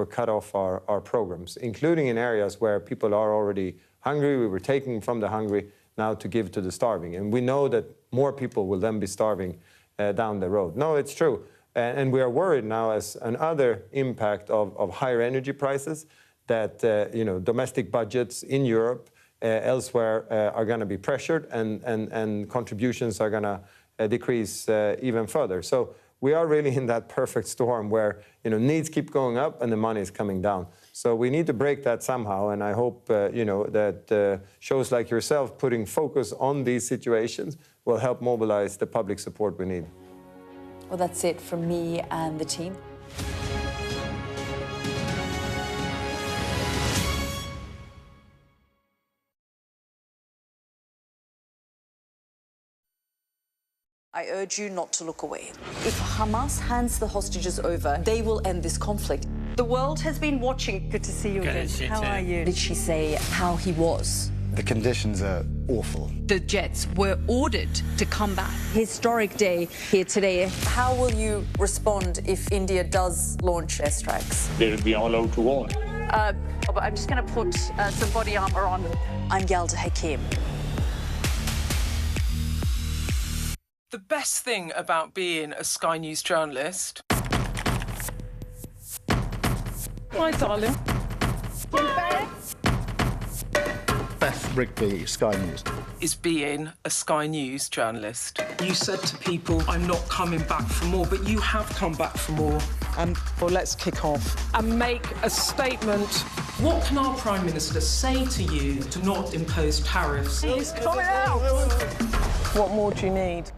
we're cut off our programs, including in areas where people are already hungry. We were taking from the hungry now to give to the starving. And we know that more people will then be starving down the road. No, it's true. And we are worried now as another impact of higher energy prices that domestic budgets in Europe, elsewhere, are going to be pressured and contributions are going to decrease even further. So we are really in that perfect storm where needs keep going up and the money is coming down. So we need to break that somehow, and I hope that shows like yourself putting focus on these situations will help mobilize the public support we need. Well, that's it from me and the team. I urge you not to look away. If Hamas hands the hostages over, they will end this conflict. The world has been watching. Good to see you again. How are you? Did she say how he was? The conditions are awful. The jets were ordered to come back. Historic day here today. How will you respond if India does launch airstrikes? They'll be all out to war. I'm just going to put some body armor on. I'm Yalda Hakim. The best thing about being a Sky News journalist... Hi, darling. Beth Rigby, Sky News. ...is being a Sky News journalist. You said to people, I'm not coming back for more, but you have come back for more. Well, let's kick off and make a statement. What can our Prime Minister say to you to not impose tariffs? He's coming out! What more do you need?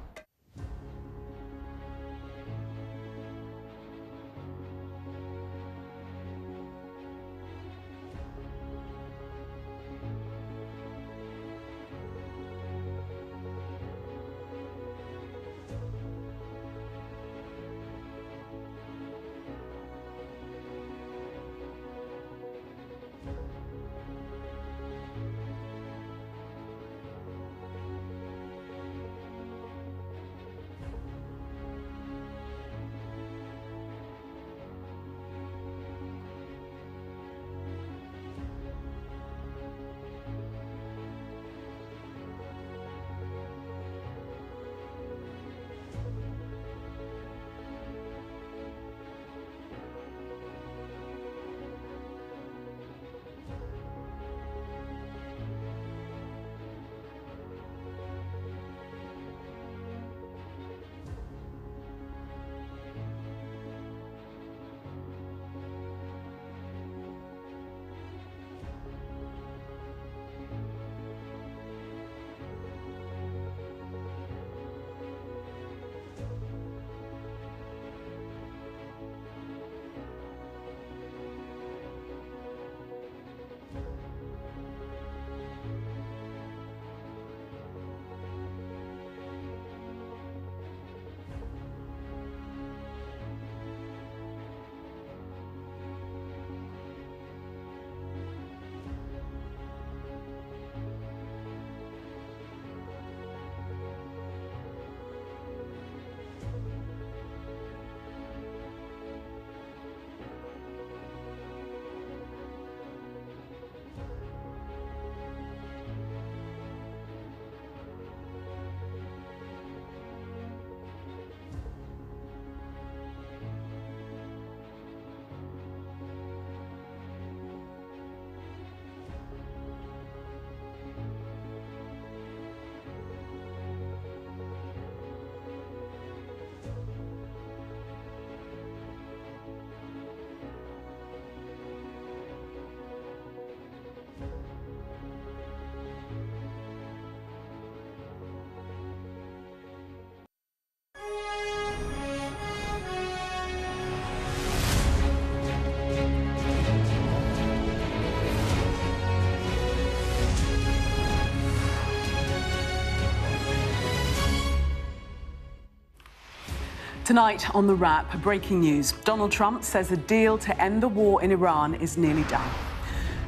Tonight on The Wrap, breaking news. Donald Trump says a deal to end the war in Iran is nearly done.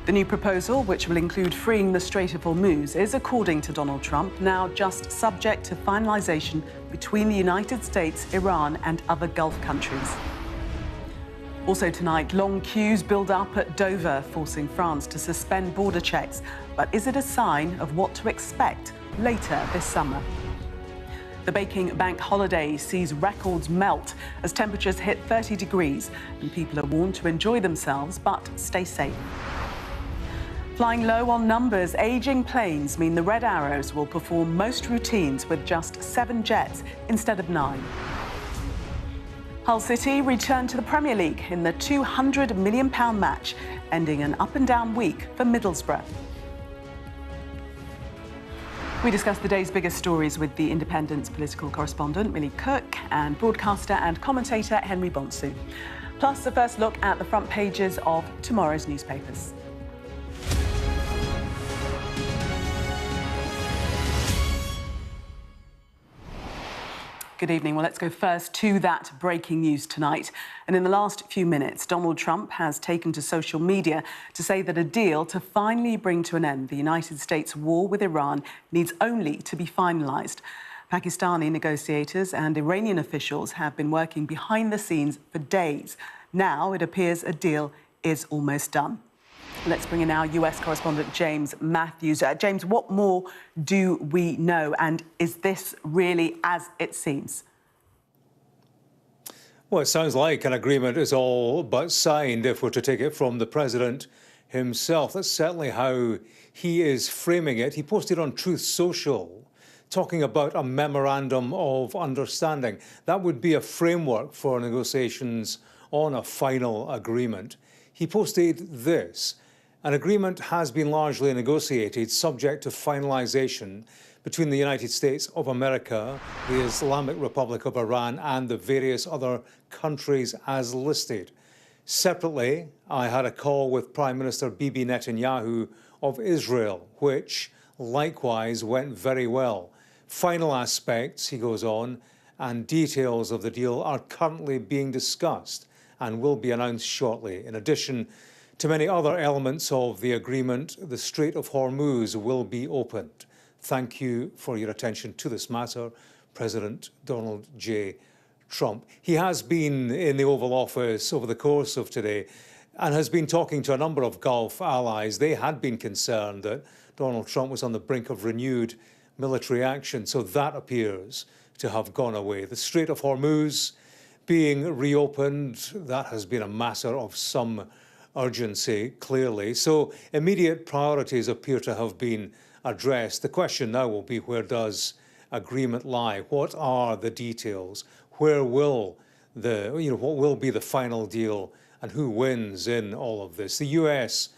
The new proposal, which will include freeing the Strait of Hormuz, is, according to Donald Trump, now just subject to finalization between the United States, Iran and other Gulf countries. Also tonight, long queues build up at Dover, forcing France to suspend border checks. But is it a sign of what to expect later this summer? The baking bank holiday sees records melt as temperatures hit 30 degrees, and people are warned to enjoy themselves but stay safe. Flying low on numbers, ageing planes mean the Red Arrows will perform most routines with just 7 jets instead of 9. Hull City returned to the Premier League in the £200 million match, ending an up-and-down week for Middlesbrough. We discuss the day's biggest stories with The Independent's political correspondent, Millie Cook, and broadcaster and commentator, Henry Bonsu. Plus, a first look at the front pages of tomorrow's newspapers. Good evening. Well, let's go first to that breaking news tonight. And in the last few minutes, Donald Trump has taken to social media to say that a deal to finally bring to an end the United States war with Iran needs only to be finalised. Pakistani negotiators and Iranian officials have been working behind the scenes for days. Now it appears a deal is almost done. Let's bring in our US correspondent, James Matthews. James, what more do we know? And is this really as it seems? Well, it sounds like an agreement is all but signed, if we're to take it from the president himself. That's certainly how he is framing it. He posted on Truth Social talking about a memorandum of understanding. That would be a framework for negotiations on a final agreement. He posted this: an agreement has been largely negotiated, subject to finalisation between the United States of America, the Islamic Republic of Iran, and the various other countries as listed. Separately, I had a call with Prime Minister Bibi Netanyahu of Israel, which likewise went very well. Final aspects, he goes on, and details of the deal are currently being discussed and will be announced shortly. In addition to many other elements of the agreement, the Strait of Hormuz will be opened. Thank you for your attention to this matter, President Donald J. Trump. He has been in the Oval Office over the course of today and has been talking to a number of Gulf allies. They had been concerned that Donald Trump was on the brink of renewed military action, so that appears to have gone away. The Strait of Hormuz being reopened, that has been a matter of some urgency, clearly. So immediate priorities appear to have been addressed. The question now will be, where does agreement lie? What are the details? Where will what will be the final deal, and who wins in all of this? The US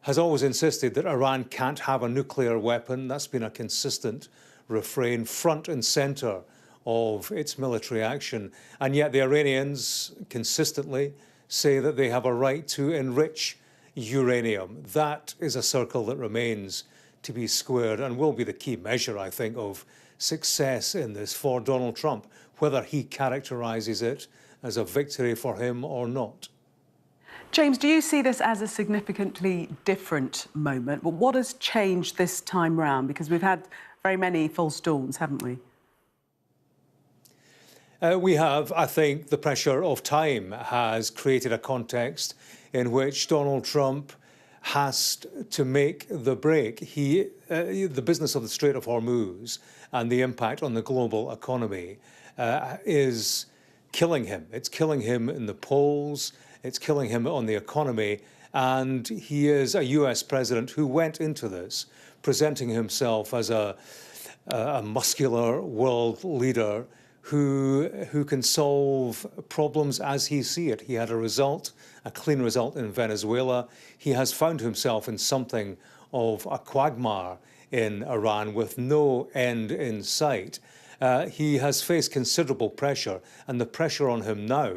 has always insisted that Iran can't have a nuclear weapon. That's been a consistent refrain, front and centre of its military action. And yet the Iranians consistently say that they have a right to enrich uranium. That is a circle that remains to be squared and will be the key measure, I think, of success in this for Donald Trump, whether he characterises it as a victory for him or not. James, do you see this as a significantly different moment? Well, what has changed this time round? Because we've had very many false dawns, haven't we? We have. I think the pressure of time has created a context in which Donald Trump has to make the break. The business of the Strait of Hormuz and the impact on the global economy is killing him. It's killing him in the polls. It's killing him on the economy. And he is a US president who went into this presenting himself as a muscular world leader who can solve problems as he sees it. He had a clean result in Venezuela. He has found himself in something of a quagmire in Iran with no end in sight. He has faced considerable pressure, and the pressure on him now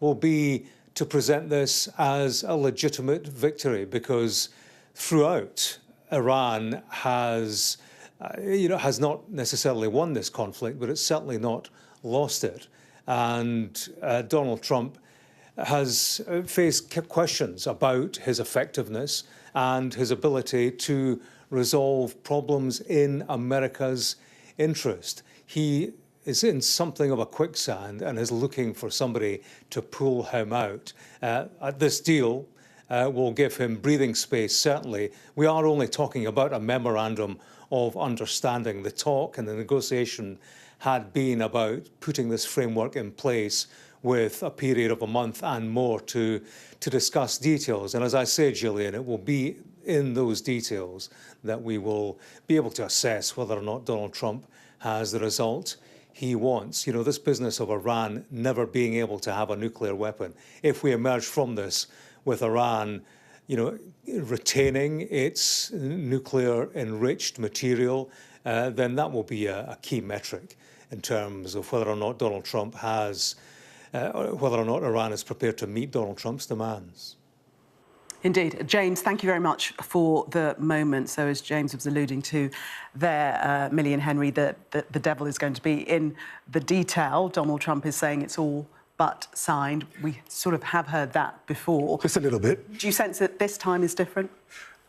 will be to present this as a legitimate victory, because throughout, Iran has not necessarily won this conflict, but it's certainly not lost it. And Donald Trump has faced questions about his effectiveness and his ability to resolve problems in America's interest. He in something of a quicksand and is looking for somebody to pull him out. This deal will give him breathing space, certainly. We are only talking about a memorandum of understanding. The talk and the negotiation had been about putting this framework in place with a period of a month and more to discuss details. And as I say, Gillian, it will be in those details that we will be able to assess whether or not Donald Trump has the result he wants. You know, this business of Iran never being able to have a nuclear weapon. If we emerge from this with Iran, you know, retaining its nuclear enriched material, then that will be a key metric in terms of whether or not Donald Trump has, whether or not Iran is prepared to meet Donald Trump's demands. Indeed. James, thank you very much for the moment. So as James was alluding to there, Millie and Henry, the devil is going to be in the detail. Donald Trump is saying it's all but signed. We sort of have heard that before. Just a little bit. Do you sense that this time is different?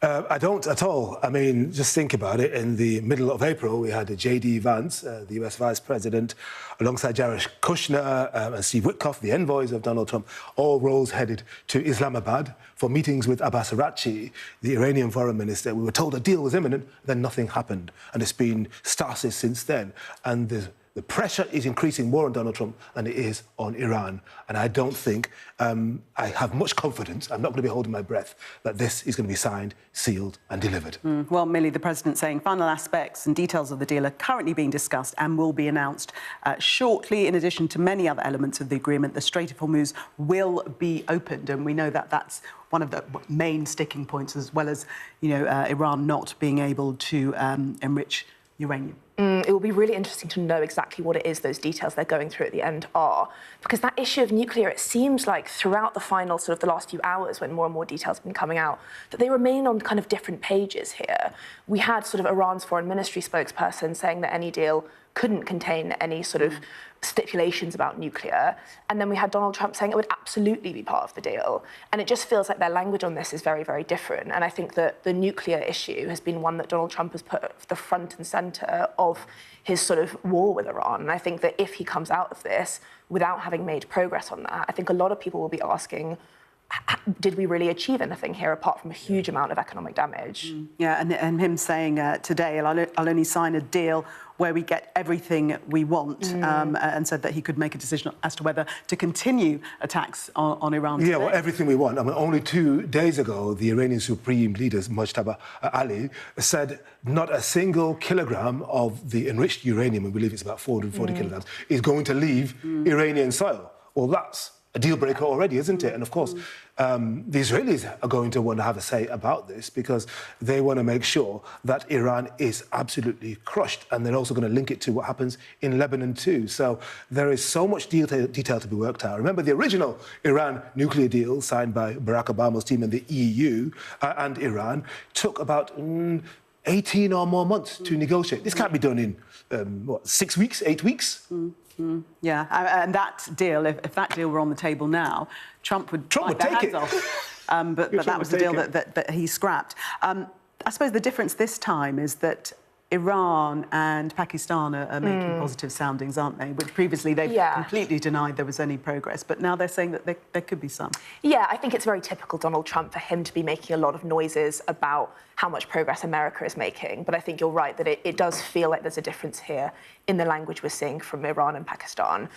I don't at all. I mean, just think about it. In the middle of April, we had J.D. Vance, the US Vice President, alongside Jared Kushner and Steve Witkoff, the envoys of Donald Trump, all roles headed to Islamabad for meetings with Abbas Araghchi, the Iranian foreign minister. We were told a deal was imminent, then nothing happened. And it's been stasis since then. And the pressure is increasing more on Donald Trump than it is on Iran. And I don't think I have much confidence, I'm not going to be holding my breath, that this is going to be signed, sealed and delivered. Well, Millie, the President saying final aspects and details of the deal are currently being discussed and will be announced shortly. In addition to many other elements of the agreement, the Strait of Hormuz will be opened. And we know that that's one of the main sticking points, as well as, you know, Iran not being able to enrich uranium. It will be really interesting to know exactly what it is those details they're going through at the end are. Because that issue of nuclear, it seems like throughout the final sort of the last few hours when more and more details have been coming out, that they remain on kind of different pages here. We had sort of Iran's foreign ministry spokesperson saying that any deal couldn't contain any sort of stipulations about nuclear. And then we had Donald Trump saying it would absolutely be part of the deal. And it just feels like their language on this is very, very different. And I think that the nuclear issue has been one that Donald Trump has put at the front and centre of his sort of war with Iran. And I think that if he comes out of this without having made progress on that, I think a lot of people will be asking, did we really achieve anything here apart from a huge amount of economic damage? Yeah, and him saying today, I'll only sign a deal where we get everything we want, and said that he could make a decision as to whether to continue attacks on Iran today. Yeah, well, everything we want. I mean, only 2 days ago, the Iranian Supreme Leader, Mojtaba Ali, said not a single kilogram of the enriched uranium, I believe it's about 440 kilograms, is going to leave Iranian soil. Well, that's a deal breaker already, isn't it? And of course, the Israelis are going to want to have a say about this because they want to make sure that Iran is absolutely crushed. And they're also going to link it to what happens in Lebanon too. So there is so much detail to be worked out. Remember, the original Iran nuclear deal signed by Barack Obama's team in the EU and Iran took about 18 or more months to negotiate. This can't be done in, 6 weeks, 8 weeks? Yeah, and that deal, if that deal were on the table now, Trump would bite their hands off. But that was the deal that he scrapped. I suppose the difference this time is that Iran and Pakistan are making positive soundings, aren't they? But previously they've completely denied there was any progress, but now they're saying that there could be some. Yeah, I think it's very typical Donald Trump for him to be making a lot of noises about how much progress America is making. But I think you're right that it does feel like there's a difference here in the language we're seeing from Iran and Pakistan.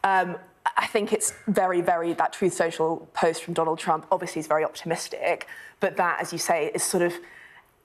I think it's very, very, that Truth Social post from Donald Trump obviously is very optimistic, but that, as you say, is sort of,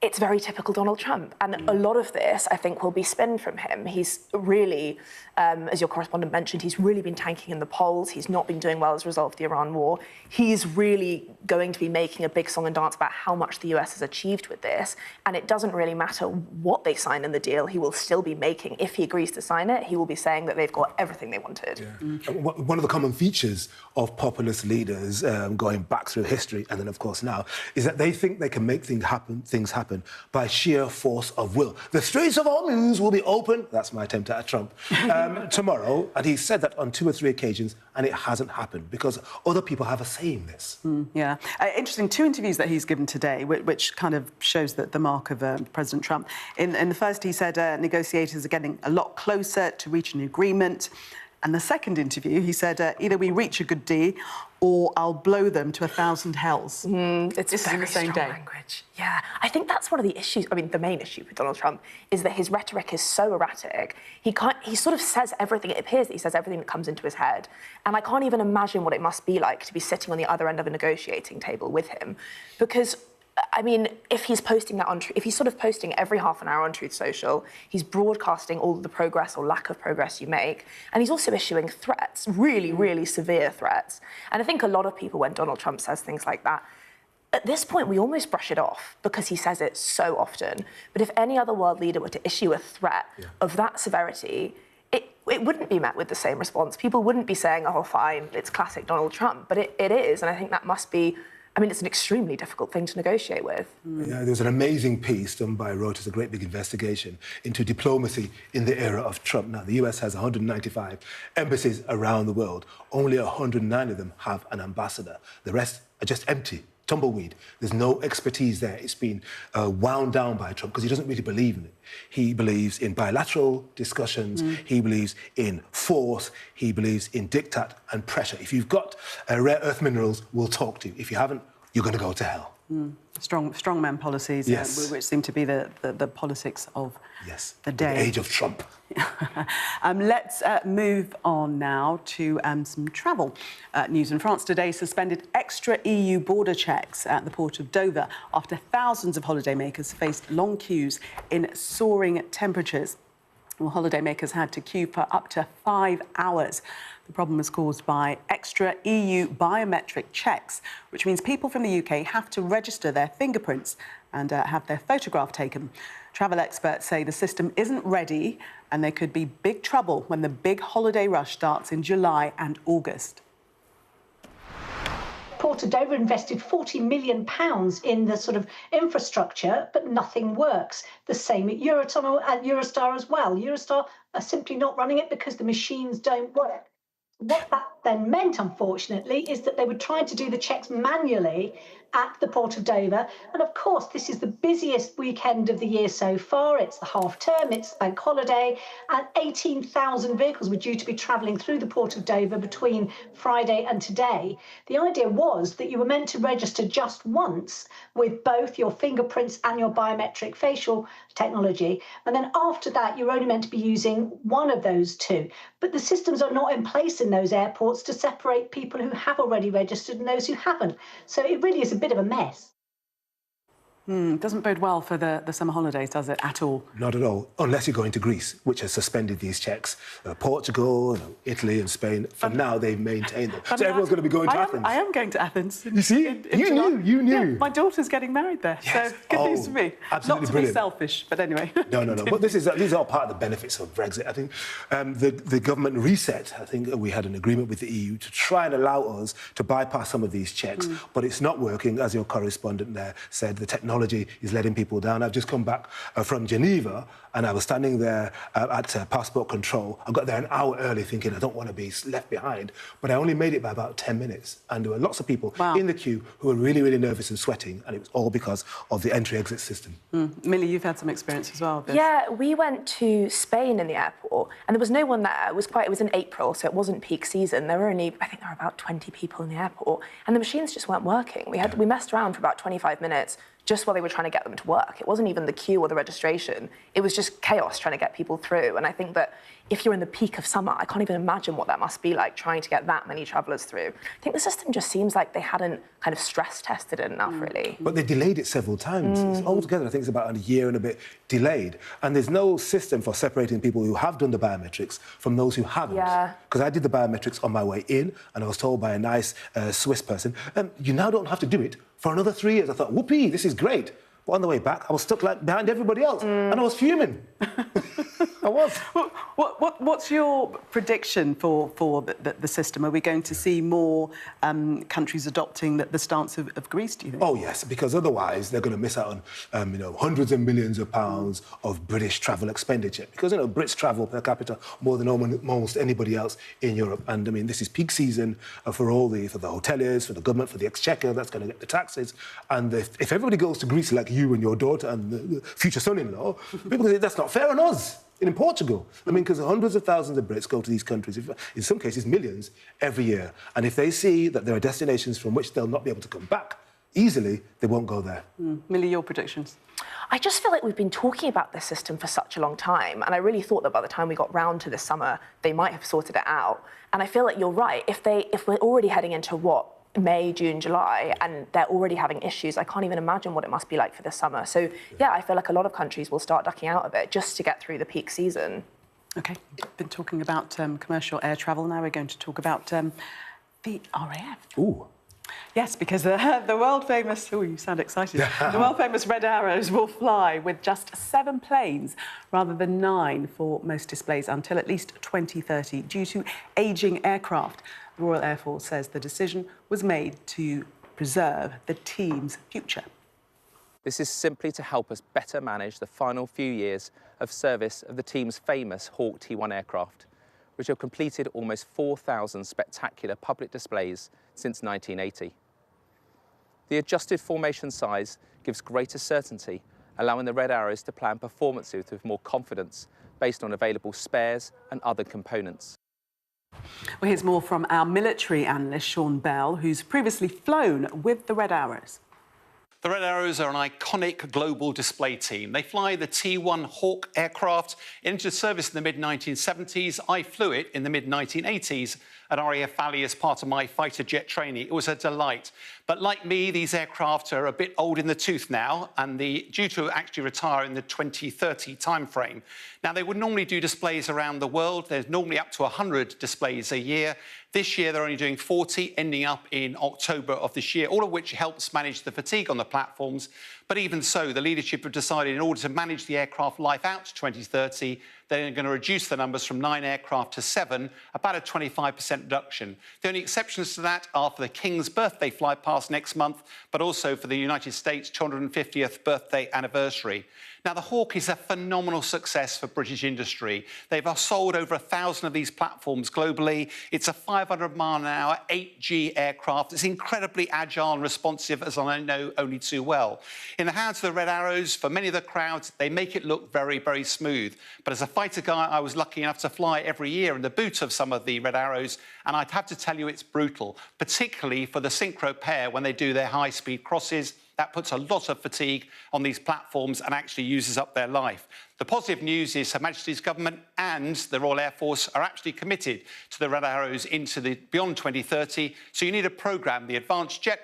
it's very typical Donald Trump. And a lot of this, I think, will be spin from him. He's really, as your correspondent mentioned, he's really been tanking in the polls. He's not been doing well as a result of the Iran war. He's really going to be making a big song and dance about how much the US has achieved with this. And it doesn't really matter what they sign in the deal. He will still be making, if he agrees to sign it, he will be saying that they've got everything they wanted. Yeah. One of the common features of populist leaders going back through history, and then, of course, now, is that they think they can make things happen happen by sheer force of will. The Straits of Hormuz will be open, that's my attempt at Trump, tomorrow. And he said that on 2 or 3 occasions, and it hasn't happened because other people have a say in this. Yeah. Interesting, 2 interviews that he's given today, which kind of shows the mark of President Trump. In the first, he said negotiators are getting a lot closer to reach an agreement. And the second interview, he said, either we reach a good deal or I'll blow them to 1,000 hells. It's very strong language. Yeah, I think that's one of the issues. I mean, the main issue with Donald Trump is that his rhetoric is so erratic. He sort of says everything. It appears that he says everything that comes into his head. And I can't even imagine what it must be like to be sitting on the other end of a negotiating table with him, because I mean, if he's posting that if he's sort of posting every half an hour on Truth Social, he's broadcasting all of the progress or lack of progress you make, and he's also issuing threats, really, really severe threats. And I think a lot of people, when Donald Trump says things like that, at this point, we almost brush it off because he says it so often. But if any other world leader were to issue a threat of that severity, it wouldn't be met with the same response. People wouldn't be saying, oh, fine, it's classic Donald Trump. But it is, and I think that must be... I mean, it's an extremely difficult thing to negotiate with. Yeah, there was an amazing piece done by Reuters, a great big investigation into diplomacy in the era of Trump. Now, the US has 195 embassies around the world. Only 109 of them have an ambassador. The rest are just empty, tumbleweed. There's no expertise there. It's been wound down by Trump because he doesn't really believe in it. He believes in bilateral discussions. He believes in force. He believes in diktat and pressure. If you've got rare earth minerals, we'll talk to you. If you haven't, you're going to go to hell. Strongman policies, which seem to be the politics of the day. The age of Trump. Let's move on now to some travel news. In France today, suspended extra EU border checks at the port of Dover after thousands of holidaymakers faced long queues in soaring temperatures. Well, holidaymakers had to queue for up to 5 hours. The problem was caused by extra EU biometric checks, which means people from the UK have to register their fingerprints and have their photograph taken. Travel experts say the system isn't ready and there could be big trouble when the big holiday rush starts in July and August. Port of Dover invested £40 million in the sort of infrastructure, but nothing works. The same at Eurotunnel and Eurostar as well. Eurostar are simply not running it because the machines don't work. What that then meant, unfortunately, is that they were trying to do the checks manually at the Port of Dover. And of course, this is the busiest weekend of the year so far. It's the half term, it's bank holiday, and 18,000 vehicles were due to be travelling through the Port of Dover between Friday and today. The idea was that you were meant to register just once with both your fingerprints and your biometric facial technology. And then after that, you're only meant to be using one of those two. But the systems are not in place in those airports to separate people who have already registered and those who haven't. So it really is a bit of a mess. Doesn't bode well for the summer holidays, does it, at all? Not at all, unless you're going to Greece, which has suspended these checks. Portugal, Italy and Spain, for now, they've maintained them. So everyone's going to be going to Athens. I am going to Athens. You see? You knew. Yeah, my daughter's getting married there, so good news for me. Absolutely Not to brilliant. be selfish, but anyway. No. But these are all part of the benefits of Brexit. I think the government reset, I think we had an agreement with the EU to try and allow us to bypass some of these checks, but it's not working, as your correspondent there said. The technology is letting people down. I've just come back from Geneva and I was standing there at passport control. I got there an hour early thinking I don't want to be left behind, but I only made it by about 10 minutes. And there were lots of people in the queue who were really, really nervous and sweating, and it was all because of the entry-exit system. Millie, you've had some experience as well of this. Yeah, we went to Spain in the airport and there was no one there. It was in April, so it wasn't peak season. There were only, I think there were about 20 people in the airport, and the machines just weren't working. We messed around for about 25 minutes just while they were trying to get them to work. It wasn't even the queue or the registration. It was just chaos trying to get people through. And I think that if you're in the peak of summer, I can't even imagine what that must be like, trying to get that many travellers through. I think the system just seems like they hadn't kind of stress tested it enough, really. But they delayed it several times. It's altogether, I think it's about a year and a bit delayed. And there's no system for separating people who have done the biometrics from those who haven't. Because I did the biometrics on my way in, and I was told by a nice Swiss person, you now don't have to do it for another 3 years. I thought, whoopee, this is great. But on the way back, I was stuck like behind everybody else, and I was fuming. I was. What's your prediction for the system? Are we going to see more countries adopting the stance of Greece, do you think? Oh, yes, because otherwise they're going to miss out on, hundreds of millions of pounds of British travel expenditure. Because, Brits travel per capita more than almost anybody else in Europe. And, this is peak season for the hoteliers, for the government, for the exchequer that's going to get the taxes. And if everybody goes to Greece like you and your daughter and the future son-in-law, people say that's not fair on us. In Portugal, because hundreds of thousands of Brits go to these countries, in some cases millions, every year. And if they see that there are destinations from which they'll not be able to come back easily, they won't go there. Millie, your predictions? I just feel like we've been talking about this system for such a long time, and I really thought that by the time we got round to this summer, they might have sorted it out. And I feel like you're right. If we're already heading into May, June, July, and they're already having issues, I can't even imagine what it must be like for this summer. So, yeah, I feel like a lot of countries will start ducking out of it just to get through the peak season. OK, we've been talking about commercial air travel. Now we're going to talk about the RAF. Ooh. Yes, because the world-famous... Oh, you sound excited. The world-famous Red Arrows will fly with just 7 planes rather than 9 for most displays until at least 2030 due to ageing aircraft. The Royal Air Force says the decision was made to preserve the team's future. This is simply to help us better manage the final few years of service of the team's famous Hawk T1 aircraft, which have completed almost 4,000 spectacular public displays since 1980. The adjusted formation size gives greater certainty, allowing the Red Arrows to plan performances with more confidence based on available spares and other components. Well, here's more from our military analyst, Sean Bell, who's previously flown with the Red Arrows. The Red Arrows are an iconic global display team. They fly the T1 Hawk aircraft into service in the mid-1970s. I flew it in the mid-1980s at RAF Valley as part of my fighter jet training. It was a delight. But like me, these aircraft are a bit old in the tooth now and due to actually retire in the 2030 timeframe. Now, they would normally do displays around the world. There's normally up to 100 displays a year. This year, they're only doing 40, ending up in October of this year, all of which helps manage the fatigue on the platforms. But even so, the leadership have decided in order to manage the aircraft life out to 2030, they're going to reduce the numbers from 9 aircraft to 7, about a 25% reduction. The only exceptions to that are for the King's birthday flight past next month, but also for the United States' 250th birthday anniversary. Now, the Hawk is a phenomenal success for British industry. They've sold over 1,000 of these platforms globally. It's a 500-mile-an-hour 8G aircraft. It's incredibly agile and responsive, as I know only too well. In the hands of the Red Arrows, for many of the crowds, they make it look very, very smooth. But as a fighter guy, I was lucky enough to fly every year in the boot of some of the Red Arrows, and I'd have to tell you it's brutal, particularly for the synchro pair when they do their high-speed crosses. That puts a lot of fatigue on these platforms and actually uses up their life. The positive news is Her Majesty's Government and the Royal Air Force are actually committed to the Red Arrows into beyond 2030. So you need a programme, the Advanced Jet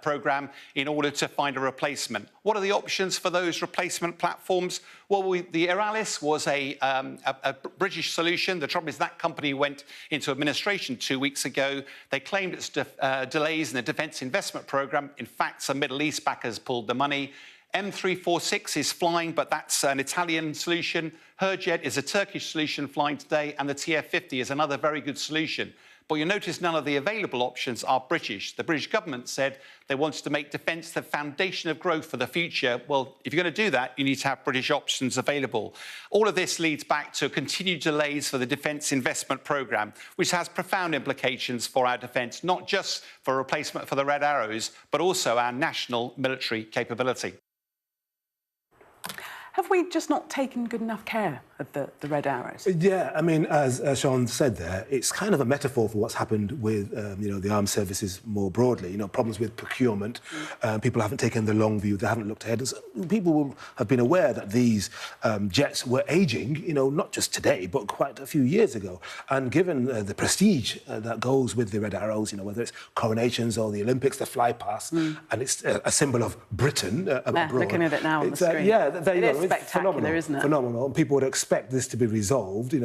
programme, in order to find a replacement. What are the options for those replacement platforms? Well, the Aralis was a British solution. The trouble is that company went into administration 2 weeks ago. They claimed it's delays in the Defence Investment Programme. In fact, some Middle East backers pulled the money. M346 is flying, but that's an Italian solution. Herjet is a Turkish solution flying today, and the TF50 is another very good solution. But you'll notice none of the available options are British. The British government said they wanted to make defence the foundation of growth for the future. Well, if you're going to do that, you need to have British options available. All of this leads back to continued delays for the Defence Investment Programme, which has profound implications for our defence, not just for replacement for the Red Arrows, but also our national military capability. Have we just not taken good enough care of the Red Arrows? Yeah, I mean, as Sean said there, it's kind of a metaphor for what's happened with, the armed services more broadly. Problems with procurement. People haven't taken the long view. They haven't looked ahead. And so people will have been aware that these jets were ageing, not just today, but quite a few years ago. And given the prestige that goes with the Red Arrows, whether it's coronations or the Olympics, they fly past, and it's a symbol of Britain abroad. Looking at it now on the screen. Yeah, it's spectacular, isn't it? Phenomenal. And people would expect this to be resolved,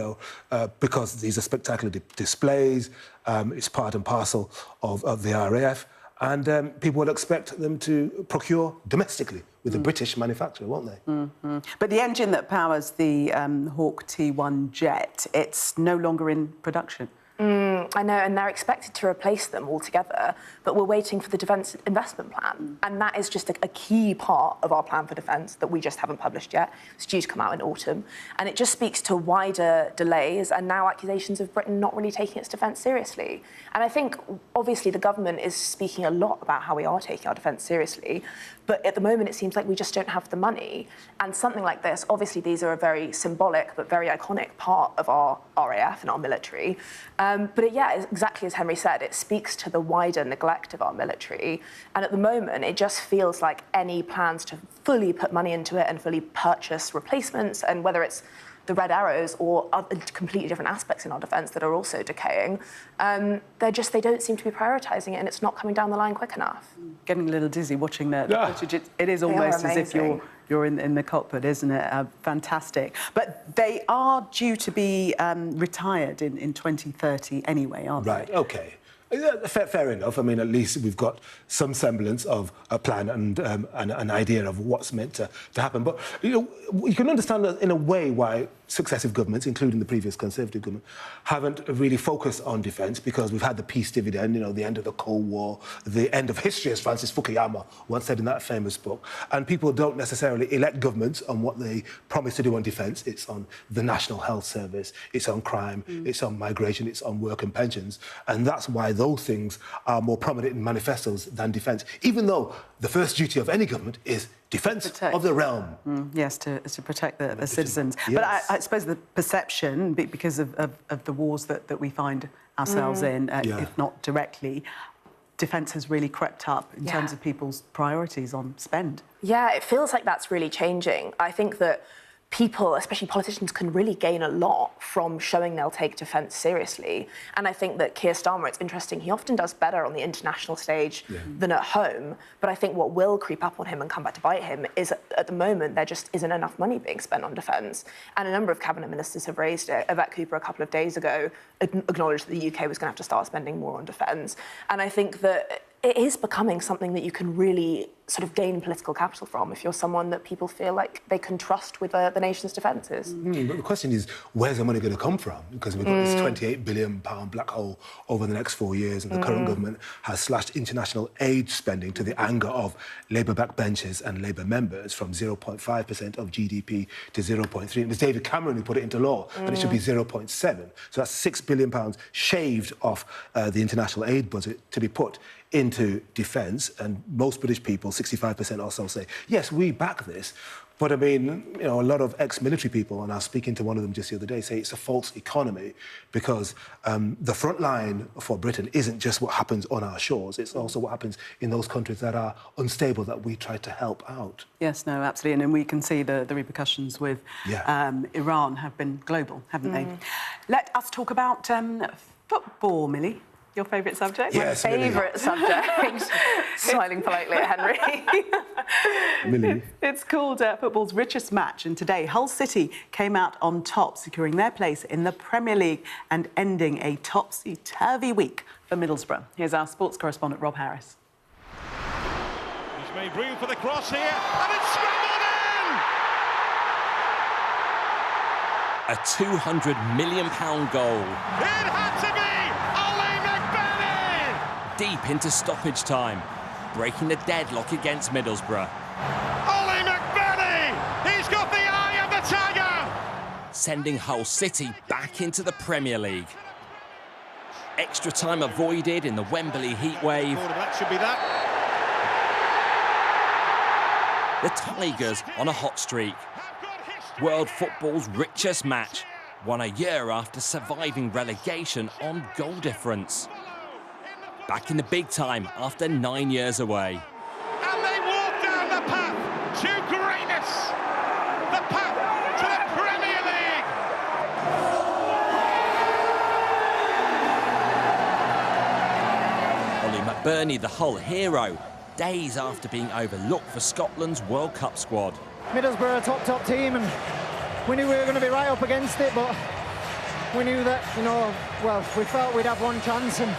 because these are spectacular displays. It's part and parcel of the RAF. And people will expect them to procure domestically with a British manufacturer, won't they? Mm-hmm. But the engine that powers the Hawk T1 jet, it's no longer in production. I know, and they're expected to replace them altogether, but we're waiting for the Defence Investment Plan, and that is just a key part of our plan for defence that we just haven't published yet. It's due to come out in autumn, and it just speaks to wider delays and now accusations of Britain not really taking its defence seriously. And I think, obviously, the government is speaking a lot about how we are taking our defence seriously, but at the moment it seems like we just don't have the money. And something like this, obviously these are a very symbolic but very iconic part of our RAF and our military. But yeah, exactly as Henry said, it speaks to the wider neglect of our military. And at the moment, it just feels like any plans to fully put money into it and fully purchase replacements, and whether it's the Red Arrows or other completely different aspects in our defence that are also decaying, they don't seem to be prioritising it, and it's not coming down the line quick enough. Getting a little dizzy watching the footage. It is almost as if you're in the cockpit, isn't it? Fantastic. But they are due to be retired in 2030 anyway, aren't they? Right, OK. Fair enough. I mean, at least we've got some semblance of a plan and an idea of what's meant to happen. But, you can understand in a way why successive governments, including the previous Conservative government, haven't really focused on defence, because we've had the peace dividend, the end of the Cold War, the end of history, as Francis Fukuyama once said in that famous book. And people don't necessarily elect governments on what they promise to do on defence. It's on the National Health Service, it's on crime, it's on migration, it's on work and pensions. And that's why those things are more prominent in manifestos than defence, even though the first duty of any government is defence of the realm. Yes, to protect the citizens. Yes. But I suppose the perception, because of the wars that we find ourselves in, if not directly, defence has really crept up in terms of people's priorities on spend. Yeah, it feels like that's really changing. I think that people, especially politicians, can really gain a lot from showing they'll take defence seriously. And I think that Keir Starmer, it's interesting, he often does better on the international stage than at home. But I think what will creep up on him and come back to bite him is, at the moment, there just isn't enough money being spent on defence. And a number of cabinet ministers have raised it. Yvette Cooper, a couple of days ago, acknowledged that the UK was going to have to start spending more on defence. And I think that it is becoming something that you can really sort of gain political capital from if you're someone that people feel like they can trust with the nation's defences. But the question is, where's the money going to come from? Because we've got this £28 billion black hole over the next 4 years, and the current government has slashed international aid spending to the anger of Labour backbenchers and Labour members from 0.5% of GDP to 0.3%. It was David Cameron who put it into law, and it should be 0.7%. So that's £6 billion shaved off the international aid budget to be put into defence, and most British people, 65% or so, say, yes, we back this. But, I mean, a lot of ex-military people, and I was speaking to one of them just the other day, say it's a false economy because the front line for Britain isn't just what happens on our shores, it's also what happens in those countries that are unstable that we try to help out. Yes, no, absolutely. And we can see the repercussions with Iran have been global, haven't they? Let us talk about football, Millie. Your favourite subject? Yes, my favourite subject. Smiling politely at Henry. Millie. It's called football's richest match, and today Hull City came out on top, securing their place in the Premier League and ending a topsy-turvy week for Middlesbrough. Here's our sports correspondent, Rob Harris. He's made room for the cross here, and it's scrambled in! A £200 million goal. It had to be! Deep into stoppage time, breaking the deadlock against Middlesbrough. Ollie McBurney! He's got the eye of the tiger! Sending Hull City back into the Premier League. Extra time avoided in the Wembley heatwave. That should be that. The Tigers on a hot streak. World football's richest match, won a year after surviving relegation on goal difference. Back in the big time after 9 years away. And they walk down the path to greatness. The path to the Premier League. Ollie McBurney, the Hull hero, days after being overlooked for Scotland's World Cup squad. Middlesbrough, a top team, and we knew we were going to be right up against it, but we knew that, we felt we'd have one chance, and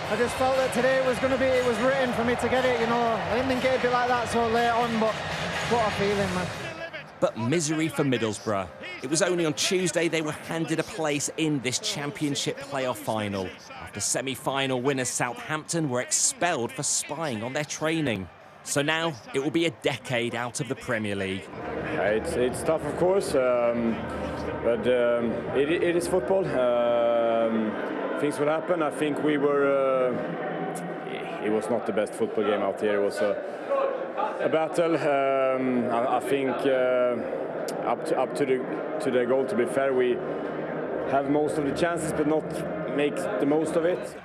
I just felt that today was going to be, it was written for me to get it, you know. I didn't think it'd be like that so late on, but what a feeling, man. But misery for Middlesbrough. It was only on Tuesday they were handed a place in this Championship playoff final, after semi-final winners Southampton were expelled for spying on their training. So now it will be a decade out of the Premier League. It's tough, of course, but it is football. Things will happen. I think we were. It was not the best football game out here. It was a battle. I think up to the goal. To be fair, we have most of the chances, but not make the most of it.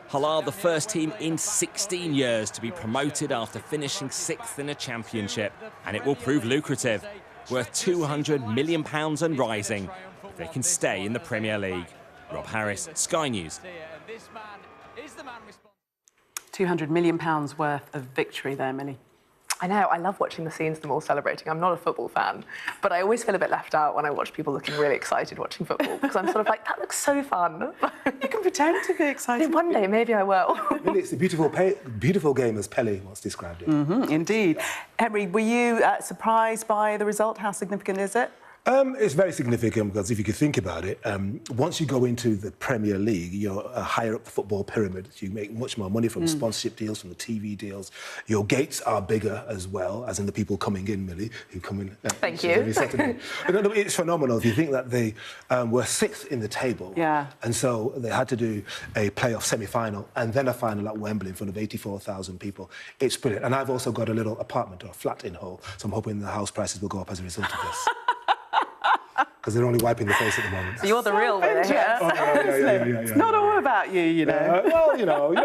Hull are the first team in 16 years to be promoted after finishing 6th in a championship, and it will prove lucrative, worth £200 million and rising, if they can stay in the Premier League. Rob Harris, Sky News. £200 million worth of victory there, Millie. I know, I love watching the scenes of them all celebrating. I'm not a football fan, but I always feel a bit left out when I watch people looking really excited watching football, because I'm sort of like, that looks so fun. You can pretend to be excited. One day, maybe I will. Really, it's a beautiful game, as Pele once described it. Indeed. Henry, were you surprised by the result? How significant is it? It's very significant because if you could think about it, once you go into the Premier League, you're higher up the football pyramid. You make much more money from sponsorship deals, from the TV deals. Your gates are bigger as well, as in the people coming in, Millie, who come in Thank you. every Saturday. No, it's phenomenal. If you think that they were 6th in the table, and so they had to do a playoff semi-final and then a final at Wembley in front of 84,000 people. It's brilliant. And I've also got a little apartment or a flat in Hull, so I'm hoping the house prices will go up as a result of this. Because they're only wiping the face at the moment. So you're the real winner here. It's not all about you, you know. Well, you know,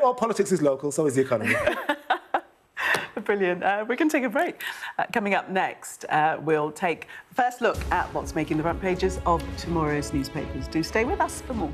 all politics is local, so is the economy. Brilliant. We're going to take a break. Coming up next, we'll take the first look at what's making the front pages of tomorrow's newspapers. Do stay with us for more.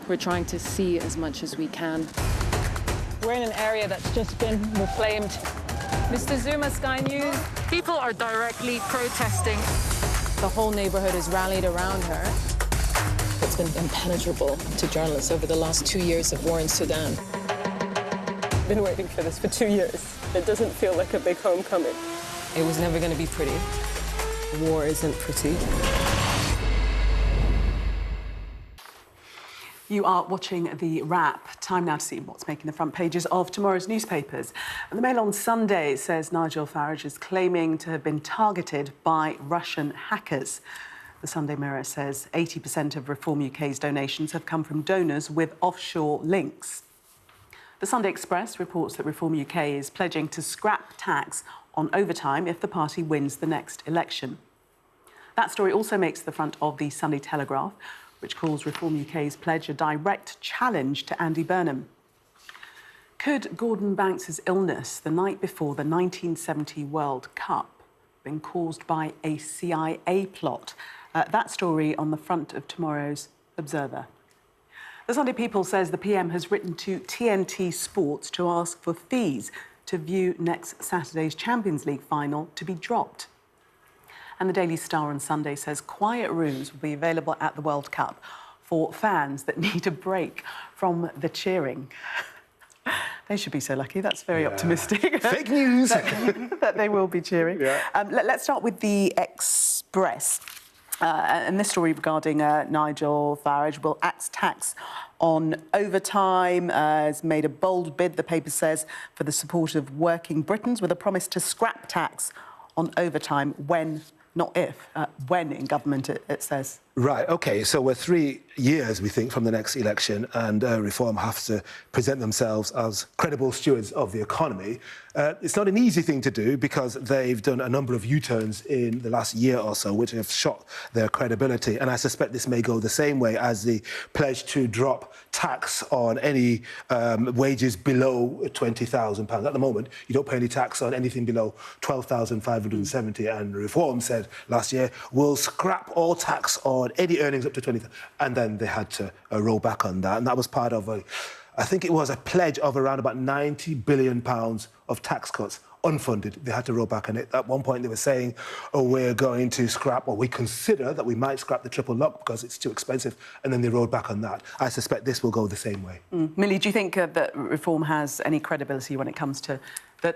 We're trying to see as much as we can. We're in an area that's just been reclaimed. Mr. Zuma, Sky News. People are directly protesting. The whole neighborhood is rallied around her. It's been impenetrable to journalists over the last 2 years of war in Sudan. I've been waiting for this for 2 years. It doesn't feel like a big homecoming. It was never going to be pretty. War isn't pretty. You are watching The Wrap. Time now to see what's making the front pages of tomorrow's newspapers. And the Mail on Sunday says Nigel Farage is claiming to have been targeted by Russian hackers. The Sunday Mirror says 80% of Reform UK's donations have come from donors with offshore links. The Sunday Express reports that Reform UK is pledging to scrap tax on overtime if the party wins the next election. That story also makes the front of the Sunday Telegraph, which calls Reform UK's pledge a direct challenge to Andy Burnham. Could Gordon Banks' illness the night before the 1970 World Cup been caused by a CIA plot? That story on the front of tomorrow's Observer. The Sunday People says the PM has written to TNT Sports to ask for fees to view next Saturday's Champions League final to be dropped. And the Daily Star on Sunday says quiet rooms will be available at the World Cup for fans that need a break from the cheering. They should be so lucky. That's very optimistic. Fake news! that they will be cheering. Yeah. Let's start with the Express. And this story regarding Nigel Farage will axe tax on overtime, has made a bold bid, the paper says, for the support of working Britons with a promise to scrap tax on overtime when, not if, when in government, it says. Right, OK, so we're 3 years, we think, from the next election, and Reform have to present themselves as credible stewards of the economy. It's not an easy thing to do because they've done a number of U-turns in the last year or so, which have shot their credibility. And I suspect this may go the same way as the pledge to drop tax on any wages below £20,000. At the moment, you don't pay any tax on anything below £12,570. And Reform said last year, we'll scrap all tax on any earnings up to 20,000, and then they had to roll back on that, and that was part of I think it was a pledge of around about £90 billion of tax cuts, unfunded. They had to roll back on it. At one point they were saying, oh, we're going to scrap, or we consider that we might scrap the triple lock because it's too expensive, and then they rolled back on that. I suspect this will go the same way. Millie, do you think that Reform has any credibility when it comes to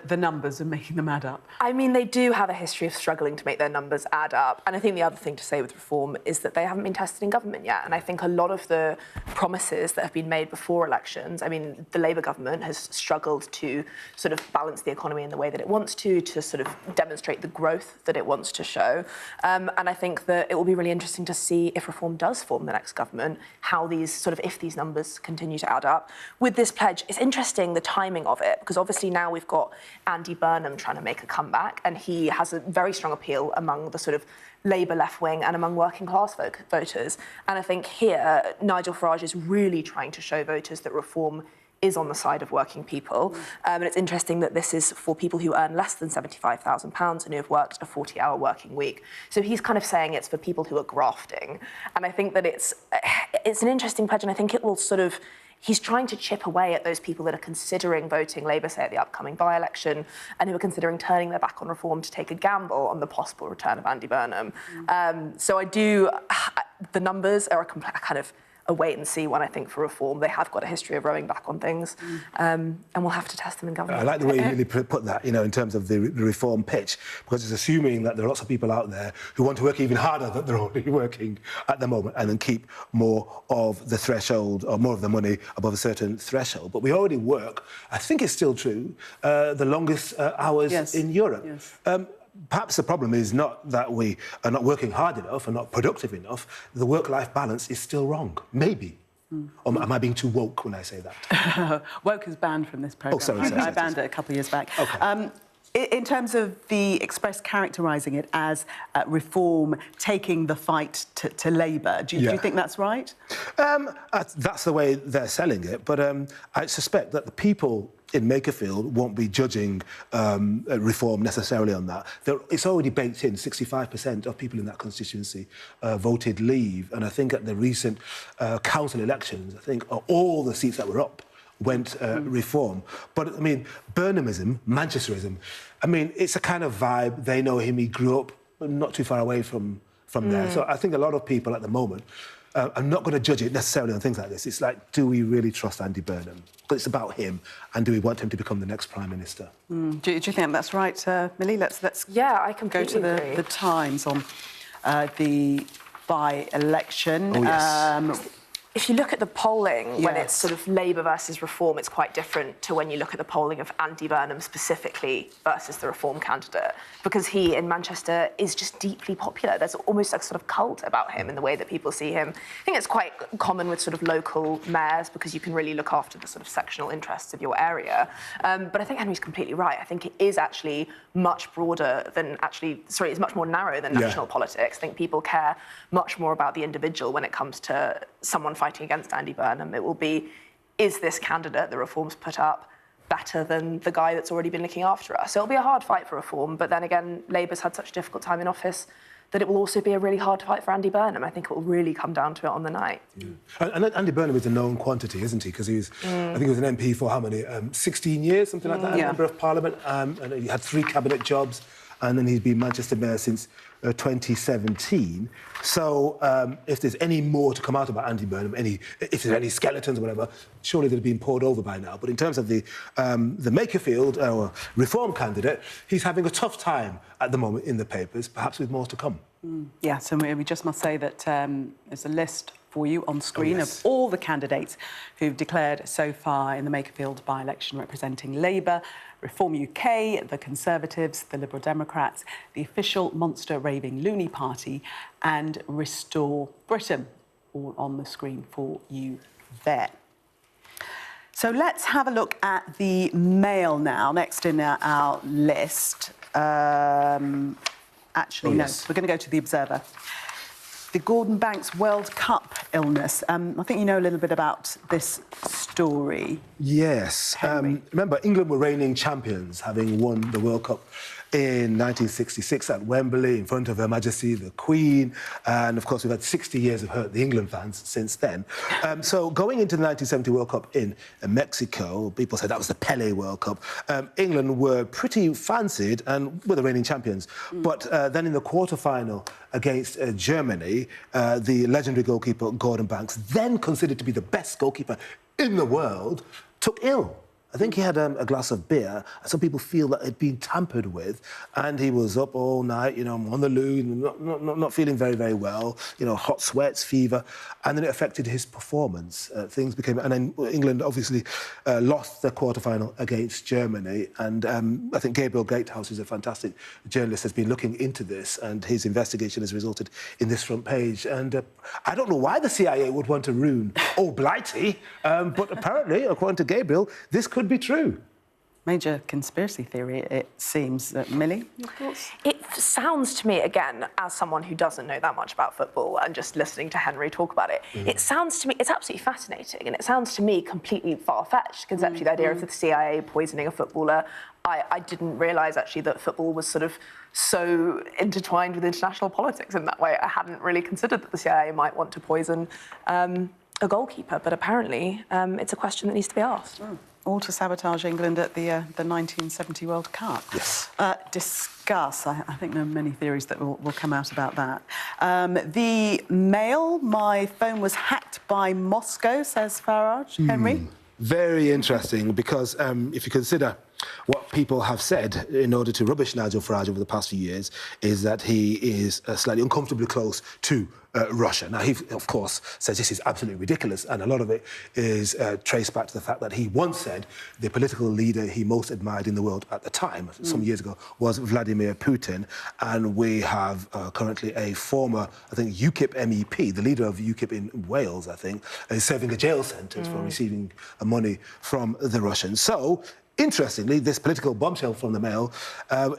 the numbers and making them add up? I mean, they do have a history of struggling to make their numbers add up. And I think the other thing to say with Reform is that they haven't been tested in government yet. And I think a lot of the promises that have been made before elections, I mean, the Labour government has struggled to sort of balance the economy in the way that it wants to sort of demonstrate the growth that it wants to show. And I think that it will be really interesting to see if Reform does form the next government, how these sort of, if these numbers continue to add up. With this pledge, it's interesting, the timing of it, because obviously now we've got Andy Burnham trying to make a comeback, and he has a very strong appeal among the sort of Labour left wing and among working class voters. And I think here, Nigel Farage is really trying to show voters that Reform is on the side of working people. And it's interesting that this is for people who earn less than £75,000 and who have worked a 40-hour working week. So he's kind of saying it's for people who are grafting. And I think that it's an interesting pledge, and I think it will sort of, he's trying to chip away at those people that are considering voting Labour, say, at the upcoming by-election, and who are considering turning their back on Reform to take a gamble on the possible return of Andy Burnham. So the numbers are a kind of a wait and see one, I think, for Reform. They have got a history of rowing back on things, and we'll have to test them in government. I like the way you really put that, you know, in terms of the Reform pitch, because it's assuming that there are lots of people out there who want to work even harder than they're already working at the moment, and then keep more of the threshold or more of the money above a certain threshold. But we already work, I think it's still true, the longest hours in Europe. Yes. Perhaps the problem is not that we are not working hard enough and not productive enough. The work-life balance is still wrong. Maybe. Or am I being too woke when I say that? Woke is banned from this programme. Oh, sorry. I banned it a couple of years back. Okay. In terms of the Express characterising it as reform taking the fight to Labour, do you think that's right? That's the way they're selling it, but I suspect that the people in Makerfield won't be judging reform necessarily on that. It's already baked in. 65% of people in that constituency voted Leave, and I think at the recent council elections, I think all the seats that were up went reform. But, I mean, Burnhamism, Manchesterism, I mean, it's a kind of vibe. They know him. He grew up not too far away from there. So I think a lot of people at the moment are not going to judge it necessarily on things like this. It's like, do we really trust Andy Burnham? But it's about him, and do we want him to become the next Prime Minister? Do you think that's right, Millie? Let's I completely go to the Times on the by-election. Oh, yes. If you look at the polling, when it's sort of Labour versus Reform, it's quite different to when you look at the polling of Andy Burnham specifically versus the Reform candidate, because he, in Manchester, is just deeply popular. There's almost a sort of cult about him in the way that people see him. I think it's quite common with sort of local mayors, because you can really look after the sort of sectional interests of your area. But I think Henry's completely right. I think it is actually much broader than it's much more narrow than national politics. I think people care much more about the individual when it comes to someone fighting against Andy Burnham. It will be, is this candidate the Reform's put up better than the guy that's already been looking after us? So it'll be a hard fight for Reform, but then again, Labour's had such a difficult time in office that it will also be a really hard fight for Andy Burnham. I think it will really come down to it on the night. And Andy Burnham is a known quantity, isn't he? Because he was, I think he was an MP for how many? 16 years, something like that, a member of Parliament. And he had 3 cabinet jobs, and then he's been Manchester Mayor since 2017. So if there's any more to come out about Andy Burnham, if there's any skeletons or whatever, surely they'd have been poured over by now. But in terms of the Makerfield Reform candidate, he's having a tough time at the moment in the papers, perhaps with more to come. Yeah, so we just must say that there's a list for you on screen of all the candidates who've declared so far in the Makerfield by-election representing Labour, Reform UK, the Conservatives, the Liberal Democrats, the official monster raving Looney Party, and Restore Britain, all on the screen for you there. So let's have a look at the Mail now, next in our list. Actually, no, we're going to go to the Observer. The Gordon Banks World Cup illness. I think you know a little bit about this story. Yes. Remember, England were reigning champions, having won the World Cup in 1966 at Wembley in front of Her Majesty the Queen. And, of course, we've had 60 years of hurt the England fans since then. So going into the 1970 World Cup in Mexico, people said that was the Pele World Cup. England were pretty fancied and were the reigning champions. But then in the quarter-final against Germany, the legendary goalkeeper Gordon Banks, then considered to be the best goalkeeper in the world, took ill. I think he had a glass of beer. Some people feel that it had been tampered with, and he was up all night, you know, on the loo, not feeling very, very well, you know, hot sweats, fever, and then it affected his performance. Things became... And then England obviously lost their quarter-final against Germany, and I think Gabriel Gatehouse, who's a fantastic journalist, has been looking into this, and his investigation has resulted in this front page. And I don't know why the CIA would want to ruin Old Blighty, but apparently, according to Gabriel, this could be true. Major conspiracy theory, it seems. Millie, your thoughts? It sounds to me, again, as someone who doesn't know that much about football and just listening to Henry talk about it, it sounds to me, it's absolutely fascinating, and it sounds to me completely far-fetched, conceptually, the idea of the CIA poisoning a footballer. I didn't realise, actually, that football was sort of so intertwined with international politics in that way. I hadn't really considered that the CIA might want to poison a goalkeeper, but apparently it's a question that needs to be asked. All to sabotage England at the 1970 World Cup. Yes. Discuss. I think there are many theories that will come out about that. The Mail. My phone was hacked by Moscow, says Farage. Henry? Very interesting, because if you consider what people have said in order to rubbish Nigel Farage over the past few years, is that he is slightly uncomfortably close to Russia. Now, he, of course, says this is absolutely ridiculous, and a lot of it is traced back to the fact that he once said the political leader he most admired in the world at the time, some years ago, was Vladimir Putin, and we have currently a former, I think, UKIP MEP, the leader of UKIP in Wales, I think, is serving a jail sentence for receiving money from the Russians. So, Interestingly, this political bombshell from the Mail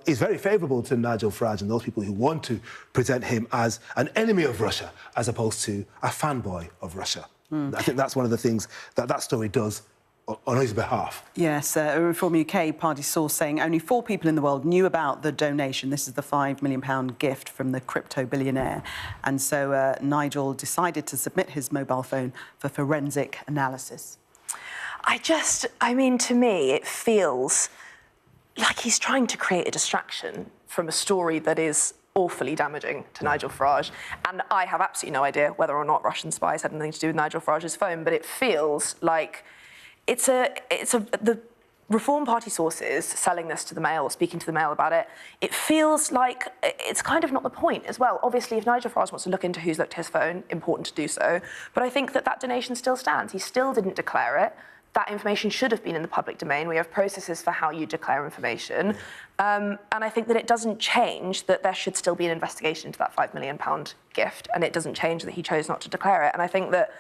is very favourable to Nigel Farage and those people who want to present him as an enemy of Russia as opposed to a fanboy of Russia. I think that's one of the things that story does on his behalf. Yes, a Reform UK party source saying only 4 people in the world knew about the donation. This is the £5 million gift from the crypto billionaire. And so Nigel decided to submit his mobile phone for forensic analysis. I mean, to me, it feels like he's trying to create a distraction from a story that is awfully damaging to Nigel Farage. And I have absolutely no idea whether or not Russian spies had anything to do with Nigel Farage's phone, but it feels like the Reform Party sources selling this to the Mail or speaking to the Mail about it, it feels like it's kind of not the point as well. Obviously, if Nigel Farage wants to look into who's looked at his phone, important to do so. But I think that donation still stands. He still didn't declare it. That information should have been in the public domain. We have processes for how you declare information. And I think that it doesn't change that there should still be an investigation into that £5 million gift, and it doesn't change that he chose not to declare it. And I think that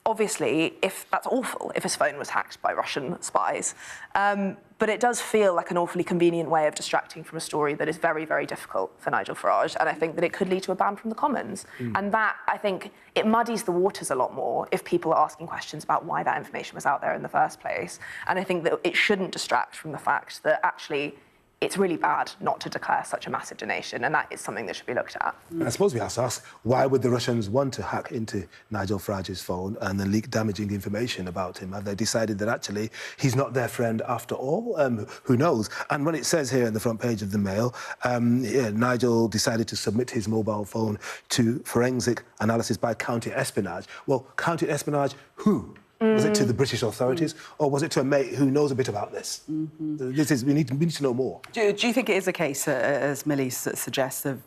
obviously, if that's awful, if his phone was hacked by Russian spies. But it does feel like an awfully convenient way of distracting from a story that is very, very difficult for Nigel Farage. And I think that it could lead to a ban from the Commons. And that, I think, it muddies the waters a lot more if people are asking questions about why that information was out there in the first place. And I think that it shouldn't distract from the fact that actually it's really bad not to declare such a massive donation, and that is something that should be looked at. I suppose we have to ask, why would the Russians want to hack into Nigel Farage's phone and then leak damaging information about him? Have they decided that actually he's not their friend after all? Who knows? And when it says here on the front page of the Mail, Nigel decided to submit his mobile phone to forensic analysis by counter espionage. Well, counter espionage, who? Was it to the British authorities, or was it to a mate who knows a bit about this? We need to know more. Do you think it is a case, as Millie suggests, of,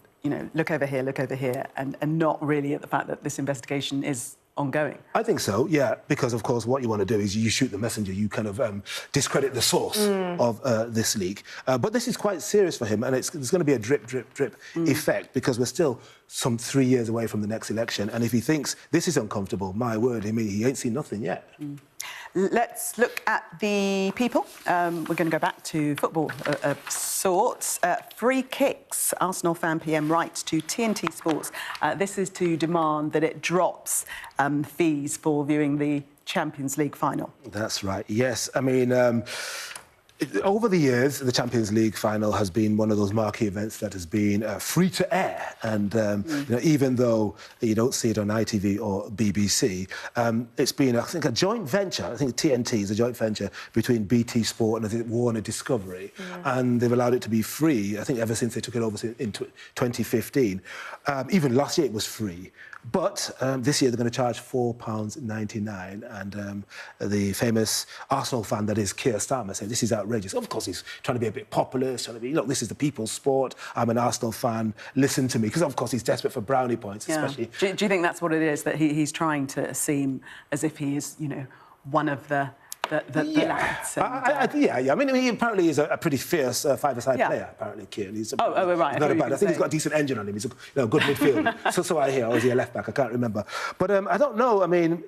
look over here, and not really at the fact that this investigation is ongoing? I think so, yeah, because, of course, what you want to do is you shoot the messenger, you kind of discredit the source of this leak. But this is quite serious for him, and there's going to be a drip effect, because we're still some 3 years away from the next election, and if he thinks this is uncomfortable, my word, he ain't seen nothing yet. Let's look at the people. We're going to go back to football of sorts. Free kicks. Arsenal fan PM writes to TNT Sports. This is to demand that it drops fees for viewing the Champions League final. That's right, yes. I mean, over the years, the Champions League final has been one of those marquee events that has been free to air. And even though you don't see it on ITV or BBC, it's been, I think, a joint venture. I think TNT is a joint venture between BT Sport and, I think, Warner Discovery. And they've allowed it to be free, I think, ever since they took it over in 2015. Even last year it was free. But this year they're going to charge £4.99, and the famous Arsenal fan, that is Keir Starmer, said this is outrageous. Of course, he's trying to be a bit populist, trying to be, look, this is the people's sport. I'm an Arsenal fan. Listen to me, because of course he's desperate for brownie points, especially. Do you think that's what it is, that he's trying to seem as if he is, one of the lads? And, I mean, he apparently is a pretty fierce five-a-side player, apparently, Keir. Right. He's not a bad. I think he's got a decent engine on him. He's a good midfielder. so I hear. Or is he a left-back? I can't remember. But I don't know. I mean,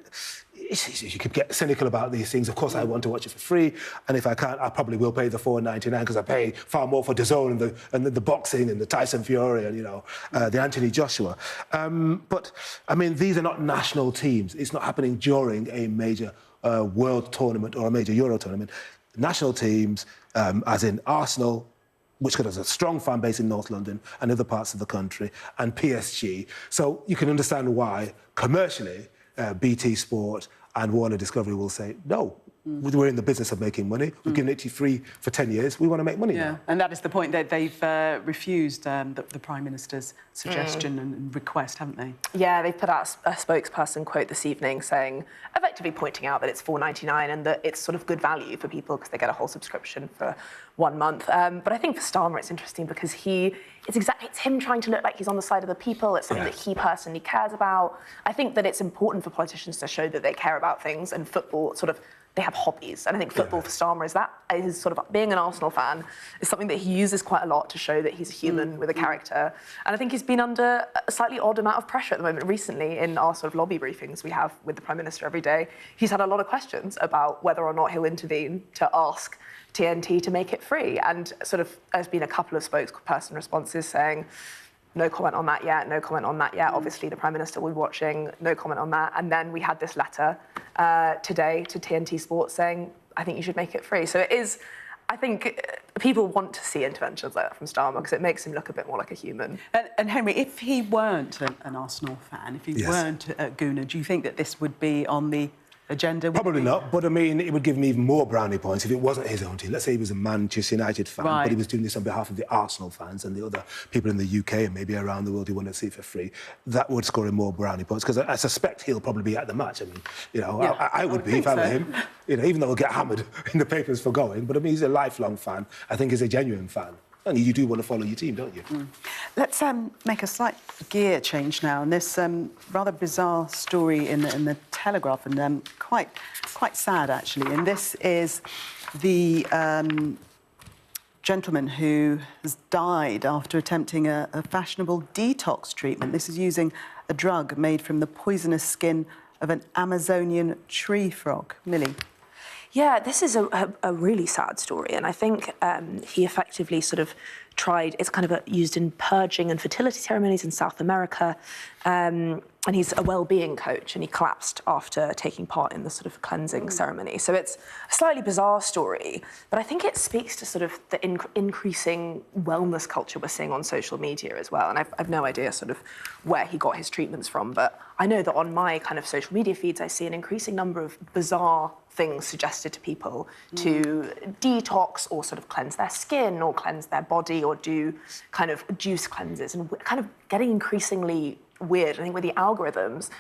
you could get cynical about these things. Of course, I want to watch it for free, and if I can't, I probably will pay the $4.99, because I pay far more for DAZN and the boxing and the Tyson Fury and, the Anthony Joshua. But, I mean, these are not national teams. It's not happening during a major world tournament or a major Euro tournament. National teams, as in Arsenal, which has a strong fan base in North London and other parts of the country, and PSG. So you can understand why, commercially, BT Sport and Warner Discovery will say, no, we're in the business of making money. We've given it to you free for 10 years. We want to make money now. And that is the point. They've refused the Prime Minister's suggestion and request, haven't they? Yeah, they've put out a spokesperson quote this evening saying, effectively pointing out that it's $4.99 and that it's sort of good value for people because they get a whole subscription for 1 month. But I think for Starmer it's interesting because it's him trying to look like he's on the side of the people. It's something that he personally cares about. I think that it's important for politicians to show that they care about things, and football sort of they have hobbies. And I think football for Starmer is sort of being an Arsenal fan is something that he uses quite a lot to show that he's a human with a character. And I think he's been under a slightly odd amount of pressure at the moment. Recently, in our sort of lobby briefings we have with the Prime Minister every day, he's had a lot of questions about whether or not he'll intervene to ask TNT to make it free. And sort of there's been a couple of spokesperson responses saying, no comment on that yet, no comment on that yet. Obviously, the Prime Minister will be watching, no comment on that. And then we had this letter today to TNT Sports saying, I think you should make it free. So it is, I think people want to see interventions like that from Starmer because it makes him look a bit more like a human. And Henry, if he weren't an Arsenal fan, if he weren't a Gooner, do you think that this would be on the agenda? Probably not, but I mean, it would give me even more brownie points if it wasn't his own team. Let's say he was a Manchester United fan, but he was doing this on behalf of the Arsenal fans and the other people in the UK and maybe around the world who want to see it for free. That would score him more brownie points because I suspect he'll probably be at the match. I mean, you know, I would be if I were him. You know, even though he'll get hammered in the papers for going, but I mean, he's a lifelong fan. I think he's a genuine fan. And you do want to follow your team, don't you? Let's make a slight gear change now. And this rather bizarre story in the Telegraph, and quite sad, actually. And this is the gentleman who has died after attempting a fashionable detox treatment. This is using a drug made from the poisonous skin of an Amazonian tree frog. Millie. Yeah, this is a really sad story, and I think he effectively sort of tried. It's kind of used in purging and fertility ceremonies in South America, and he's a well-being coach, and he collapsed after taking part in the sort of cleansing ceremony. So it's a slightly bizarre story, but I think it speaks to sort of the increasing wellness culture we're seeing on social media as well. And I've no idea sort of where he got his treatments from, but I know that on my kind of social media feeds, I see an increasing number of bizarre things suggested to people to detox or sort of cleanse their skin or cleanse their body or do kind of juice cleanses, and kind of getting increasingly weird. I think with the algorithms,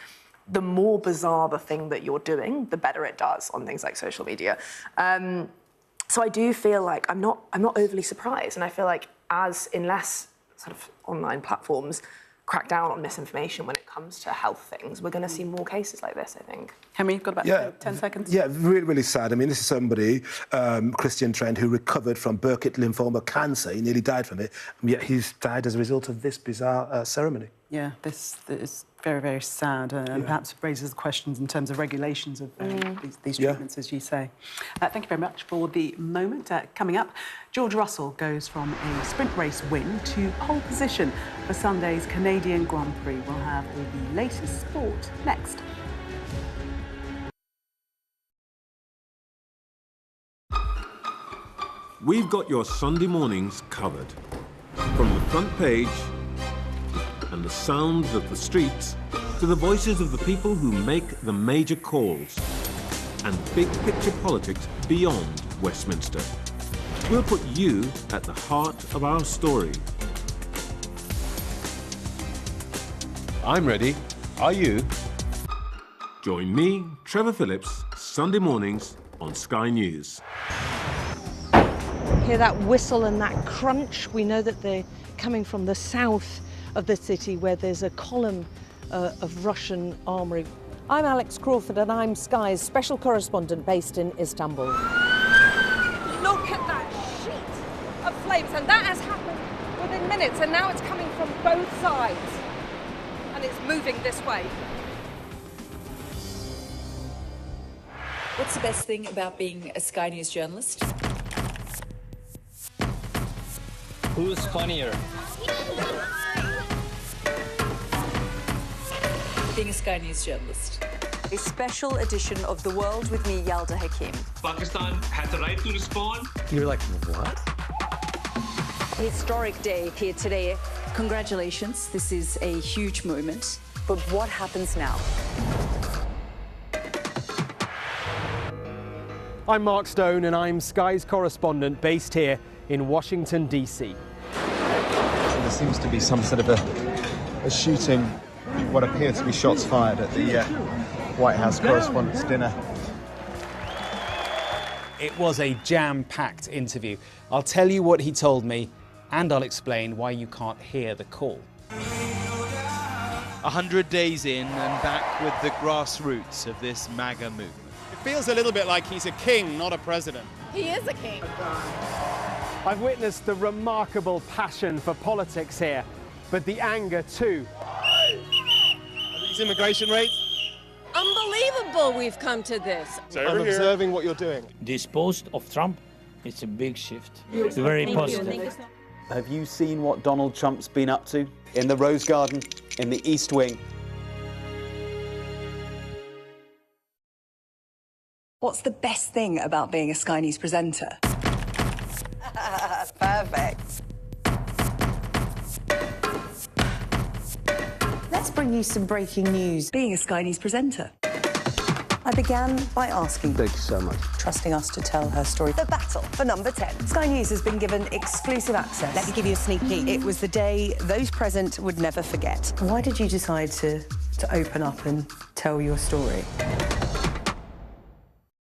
the more bizarre the thing that you're doing, the better it does on things like social media. So I do feel like I'm not overly surprised, and I feel like unless sort of online platforms crack down on misinformation when it comes to health things, we're going to see more cases like this, I think. Henry, you've got about 10 seconds. Yeah, really, really sad. I mean, this is somebody, Christian Trent, who recovered from Burkitt lymphoma cancer. He nearly died from it, and yet he's died as a result of this bizarre ceremony. Yeah, this is very, very sad, and perhaps raises questions in terms of regulations of these treatments, as you say. Thank you very much for the moment. Coming up, George Russell goes from a sprint race win to pole position for Sunday's Canadian Grand Prix. We'll have all the latest sport next. We've got your Sunday mornings covered. From the front page and the sounds of the streets to the voices of the people who make the major calls and big picture politics beyond Westminster. We'll put you at the heart of our story. I'm ready. Are you? Join me, Trevor Phillips, Sunday mornings on Sky News. Hear that whistle and that crunch? We know that they're coming from the south of the city where there's a column of Russian armoury. I'm Alex Crawford and I'm Sky's special correspondent based in Istanbul. Look at that sheet of flames, and that has happened within minutes, and now it's coming from both sides, and it's moving this way. What's the best thing about being a Sky News journalist? Who's funnier? Being a Sky News journalist. A special edition of The World with me, Yalda Hakim. Pakistan had the right to respond. You're like, what? Historic day here today. Congratulations, this is a huge moment. But what happens now? I'm Mark Stone and I'm Sky's correspondent based here in Washington, D.C. There seems to be some sort of a shooting, what appear to be shots fired at the White House Correspondents' Dinner. It was a jam-packed interview. I'll tell you what he told me, and I'll explain why you can't hear the call. 100 days in and back with the grassroots of this MAGA movement. feels a little bit like he's a king, not a president. He is a king. I've witnessed the remarkable passion for politics here, but the anger too. These immigration rates? Unbelievable we've come to this. I'm observing what you're doing. This post of Trump, it's a big shift. It's very positive. Have you seen what Donald Trump's been up to? In the Rose Garden, in the East Wing. What's the best thing about being a Sky News presenter? Perfect. Let's bring you some breaking news. Being a Sky News presenter, I began by asking, Thank you so much. trusting us to tell her story. The battle for number 10. Sky News has been given exclusive access. Let me give you a sneak peek. It was the day those present would never forget. Why did you decide to open up and tell your story?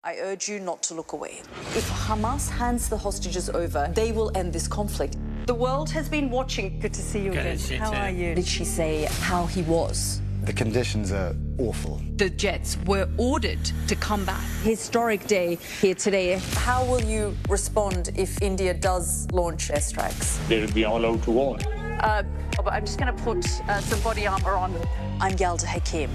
I urge you not to look away. If Hamas hands the hostages over, they will end this conflict. The world has been watching. Good to see you again. How are you? Did she say how he was? The conditions are awful. The jets were ordered to come back. Historic day here today. How will you respond if India does launch airstrikes? They'll be allowed to war. I'm just going to put some body armor on. I'm Yalda Hakim.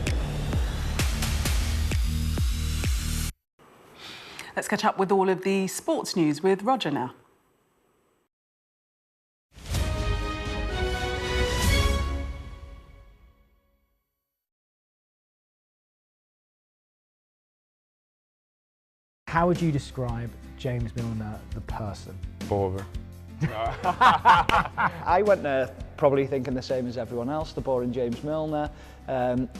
Let's catch up with all of the sports news with Roger now. How would you describe James Milner, the person? Boring. I went there probably thinking the same as everyone else, the boring James Milner,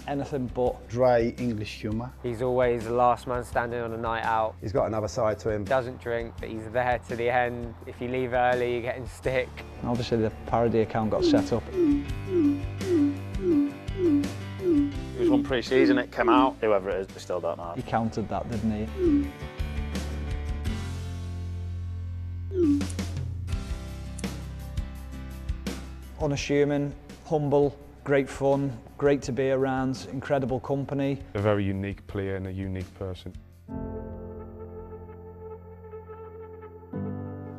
anything but. Dry English humour. He's always the last man standing on a night out. He's got another side to him. Doesn't drink, but he's there to the end. If you leave early, you're getting stick. Obviously the parody account got set up. It was one pre-season, it came out. Whoever it is, we still don't know. He countered that, didn't he? Unassuming, humble, great fun, great to be around, incredible company. A very unique player and a unique person.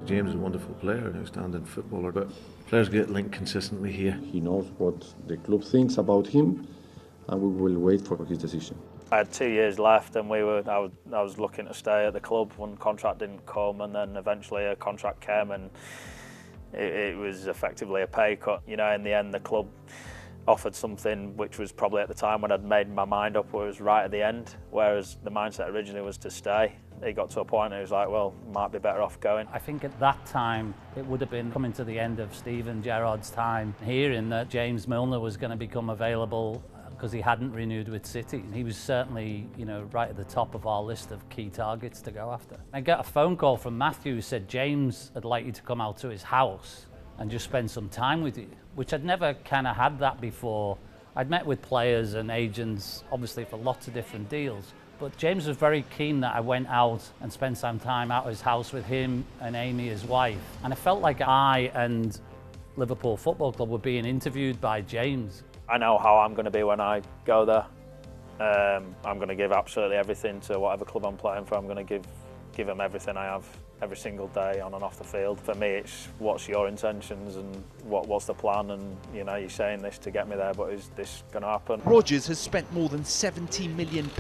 James is a wonderful player, an outstanding footballer, but players get linked consistently here. He knows what the club thinks about him, and we will wait for his decision. I had 2 years left, and I was looking to stay at the club when contract didn't come, and then eventually a contract came, and it was effectively a pay cut. You know, in the end, the club offered something which was probably at the time when I'd made my mind up was right at the end, whereas the mindset originally was to stay. It got to a point and it was like, well, might be better off going. I think at that time it would have been coming to the end of Steven Gerrard's time, hearing that James Milner was going to become available because he hadn't renewed with City. He was certainly, you know, right at the top of our list of key targets to go after. I got a phone call from Matthew who said James would like you to come out to his house and just spend some time with you, which I'd never kind of had that before. I'd met with players and agents, obviously for lots of different deals, but James was very keen that I went out and spent some time out at his house with him and Amy, his wife. And I felt like I and Liverpool Football Club were being interviewed by James. I know how I'm going to be when I go there. I'm going to give absolutely everything to whatever club I'm playing for. I'm going to give them everything I have every single day on and off the field. For me, it's what's your intentions and what's the plan, and you know, you're saying this to get me there, but is this going to happen? Rodgers has spent more than £70 million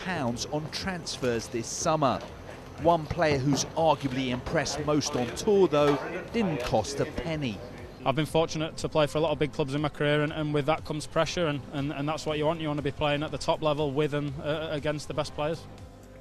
on transfers this summer. One player who's arguably impressed most on tour, though, didn't cost a penny. I've been fortunate to play for a lot of big clubs in my career, and with that comes pressure, and that's what you want. You want to be playing at the top level with and against the best players.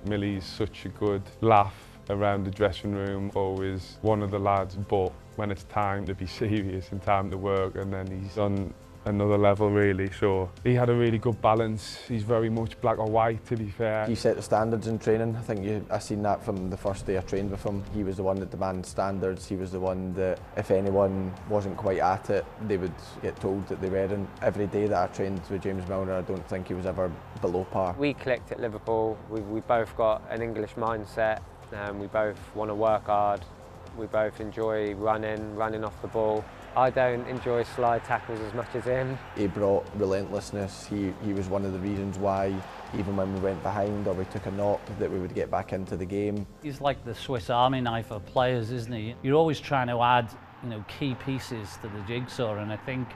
Millie's such a good laugh around the dressing room, always one of the lads, but when it's time to be serious and time to work, and then he's on another level really, so he had a really good balance. He's very much black or white, to be fair. He set the standards in training. I think I seen that from the first day I trained with him. He was the one that demanded standards. He was the one that if anyone wasn't quite at it, they would get told that they weren't. Every day that I trained with James Milner, I don't think he was ever below par. We clicked at Liverpool. We both got an English mindset. We both want to work hard. We both enjoy running off the ball. I don't enjoy slide tackles as much as him. He brought relentlessness. He was one of the reasons why, even when we went behind or we took a knock, that we would get back into the game. He's like the Swiss Army knife of players, isn't he? You're always trying to add, key pieces to the jigsaw, and I think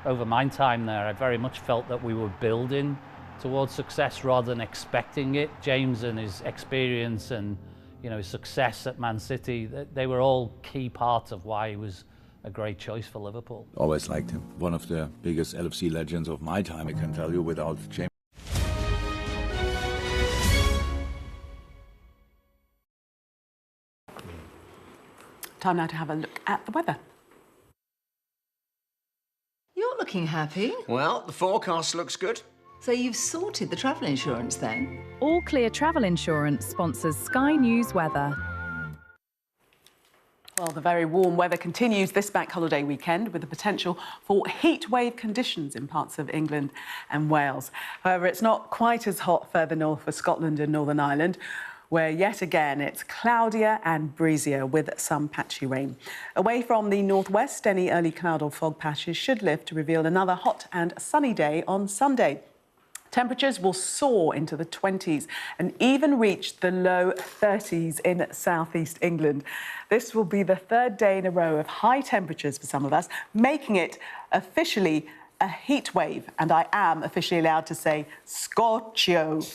over my time there, I very much felt that we were building towards success rather than expecting it. James and his experience and his success at Man City, they were all key parts of why he was a great choice for Liverpool. Always liked him. One of the biggest LFC legends of my time, I can tell you, without James. Time now to have a look at the weather. You're looking happy. Well, the forecast looks good. So you've sorted the travel insurance then? All Clear Travel Insurance sponsors Sky News Weather. Well, the very warm weather continues this bank holiday weekend with the potential for heat wave conditions in parts of England and Wales. However, it's not quite as hot further north for Scotland and Northern Ireland, where yet again it's cloudier and breezier with some patchy rain. Away from the northwest, any early cloud or fog patches should lift to reveal another hot and sunny day on Sunday. Temperatures will soar into the 20s and even reach the low 30s in southeast England. This will be the third day in a row of high temperatures for some of us, making it officially a heat wave. And I am officially allowed to say scorcho.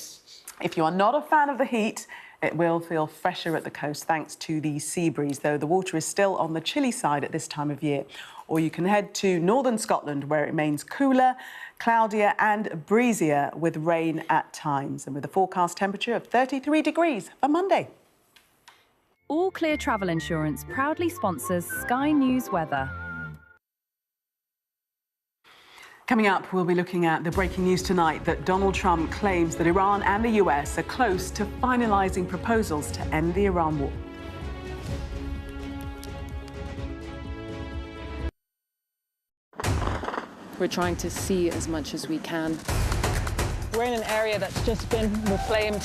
If you are not a fan of the heat, it will feel fresher at the coast thanks to the sea breeze, though the water is still on the chilly side at this time of year. Or you can head to northern Scotland, where it remains cooler, cloudier and breezier with rain at times, and with a forecast temperature of 33 degrees for Monday. All Clear Travel Insurance proudly sponsors Sky News Weather. Coming up, we'll be looking at the breaking news tonight that Donald Trump claims that Iran and the US are close to finalising proposals to end the Iran war. We're trying to see as much as we can. We're in an area that's just been reclaimed.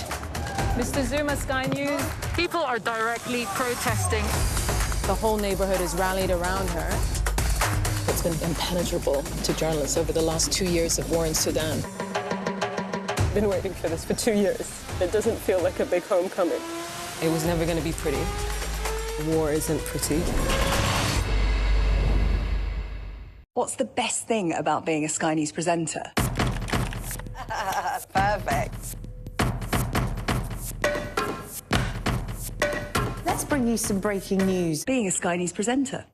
Mr. Zuma, Sky News. People are directly protesting. The whole neighborhood is rallied around her. It's been impenetrable to journalists over the last 2 years of war in Sudan. I've been waiting for this for 2 years. It doesn't feel like a big homecoming. It was never going to be pretty. War isn't pretty. What's the best thing about being a Sky News presenter? Perfect. Let's bring you some breaking news. Being a Sky News presenter.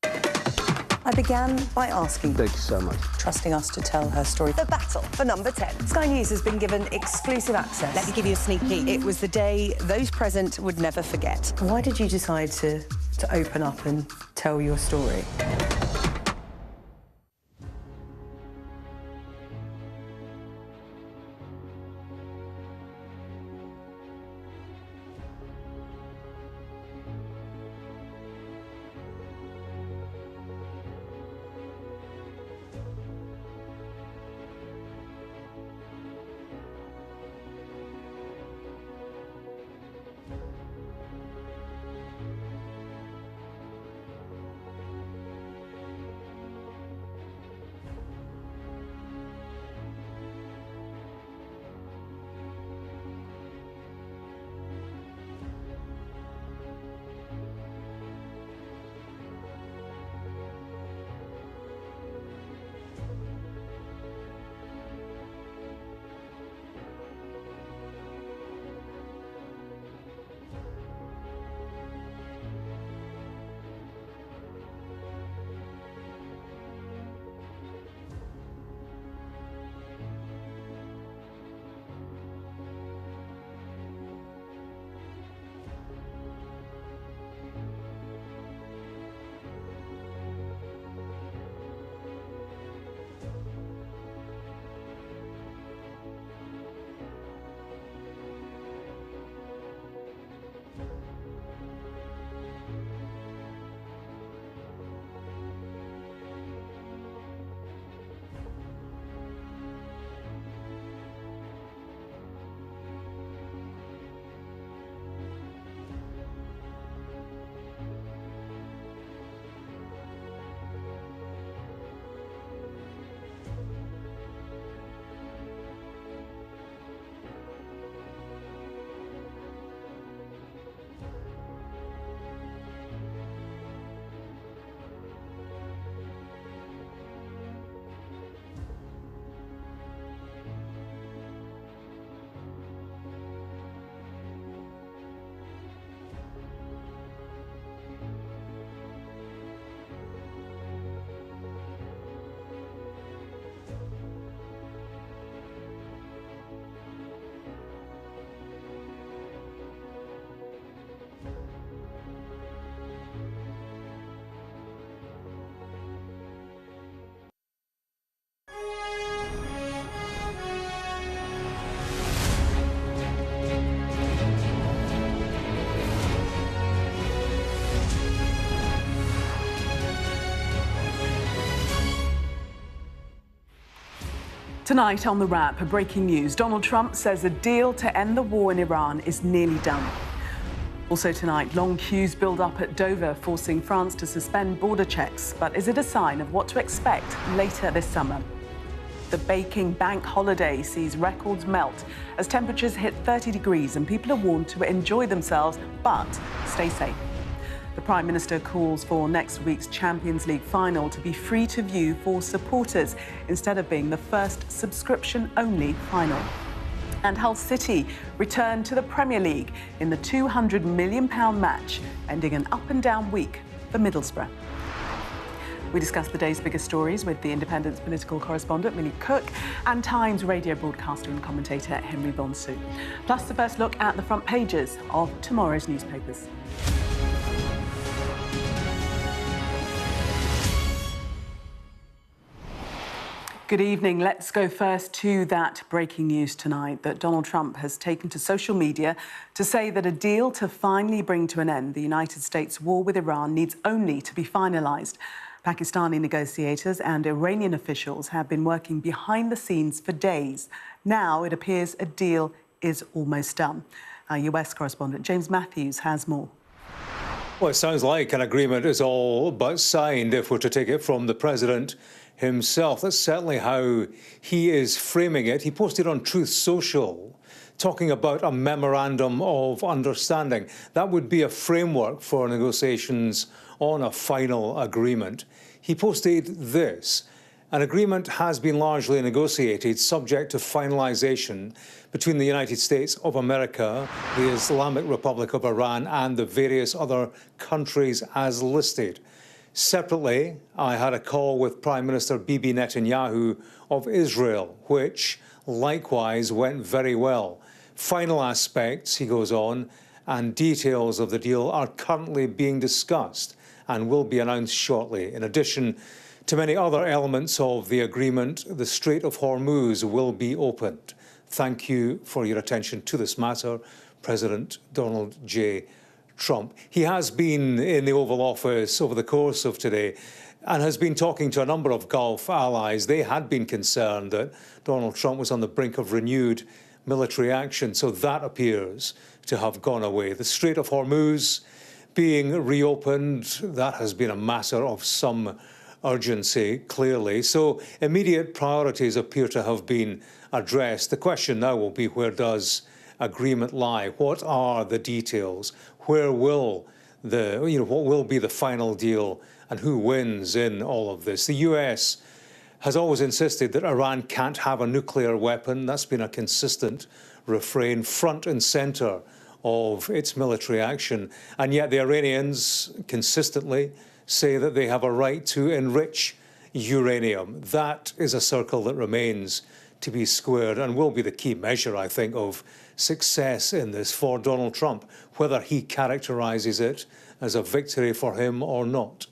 I began by asking, thank you so much, trusting us to tell her story. The battle for number 10. Sky News has been given exclusive access. Let me give you a sneak peek. It was the day those present would never forget. Why did you decide to open up and tell your story? Tonight on The Wrap, breaking news. Donald Trump says a deal to end the war in Iran is nearly done. Also tonight, long queues build up at Dover, forcing France to suspend border checks. But is it a sign of what to expect later this summer? The baking bank holiday sees records melt as temperatures hit 30 degrees and people are warned to enjoy themselves, but stay safe. The Prime Minister calls for next week's Champions League final to be free to view for supporters instead of being the first subscription-only final. And Hull City returned to the Premier League in the £200 million match, ending an up-and-down week for Middlesbrough. We discuss the day's biggest stories with The Independent's political correspondent, Millie Cook, and Times radio broadcaster and commentator, Henry Bonsu. Plus, the first look at the front pages of tomorrow's newspapers. Good evening. Let's go first to that breaking news tonight that Donald Trump has taken to social media to say that a deal to finally bring to an end the United States' war with Iran needs only to be finalised. Pakistani negotiators and Iranian officials have been working behind the scenes for days. Now it appears a deal is almost done. Our US correspondent James Matthews has more. Well, it sounds like an agreement is all but signed, if we're to take it from the president himself. That's certainly how he is framing it. He posted on Truth Social talking about a memorandum of understanding. That would be a framework for negotiations on a final agreement. He posted this: an agreement has been largely negotiated, subject to finalisation between the United States of America, the Islamic Republic of Iran and the various other countries as listed. Separately, I had a call with Prime Minister Bibi Netanyahu of Israel, which likewise went very well. Final aspects, he goes on, and details of the deal are currently being discussed and will be announced shortly. In addition to many other elements of the agreement, the Strait of Hormuz will be opened. Thank you for your attention to this matter, President Donald J. Trump. He has been in the Oval Office over the course of today and has been talking to a number of Gulf allies. They had been concerned that Donald Trump was on the brink of renewed military action, so that appears to have gone away. The Strait of Hormuz being reopened, that has been a matter of some urgency, clearly. So immediate priorities appear to have been addressed. The question now will be, where does agreement lie? What are the details? Where will what will be the final deal, and who wins in all of this? The US has always insisted that Iran can't have a nuclear weapon. That's been a consistent refrain, front and centre of its military action. And yet the Iranians consistently say that they have a right to enrich uranium. That is a circle that remains to be squared and will be the key measure, I think, of success in this for Donald Trump, whether he characterises it as a victory for him or not.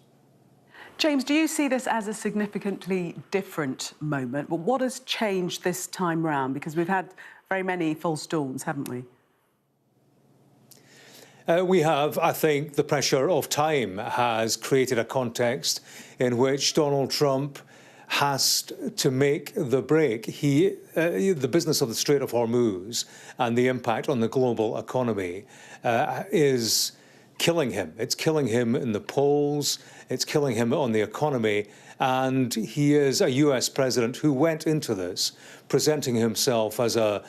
James, do you see this as a significantly different moment? Well, what has changed this time round? Because we've had very many false dawns, haven't we? We have. I think the pressure of time has created a context in which Donald Trump has to make the break. The business of the Strait of Hormuz and the impact on the global economy is killing him. It's killing him in the polls. It's killing him on the economy. And he is a US president who went into this presenting himself as a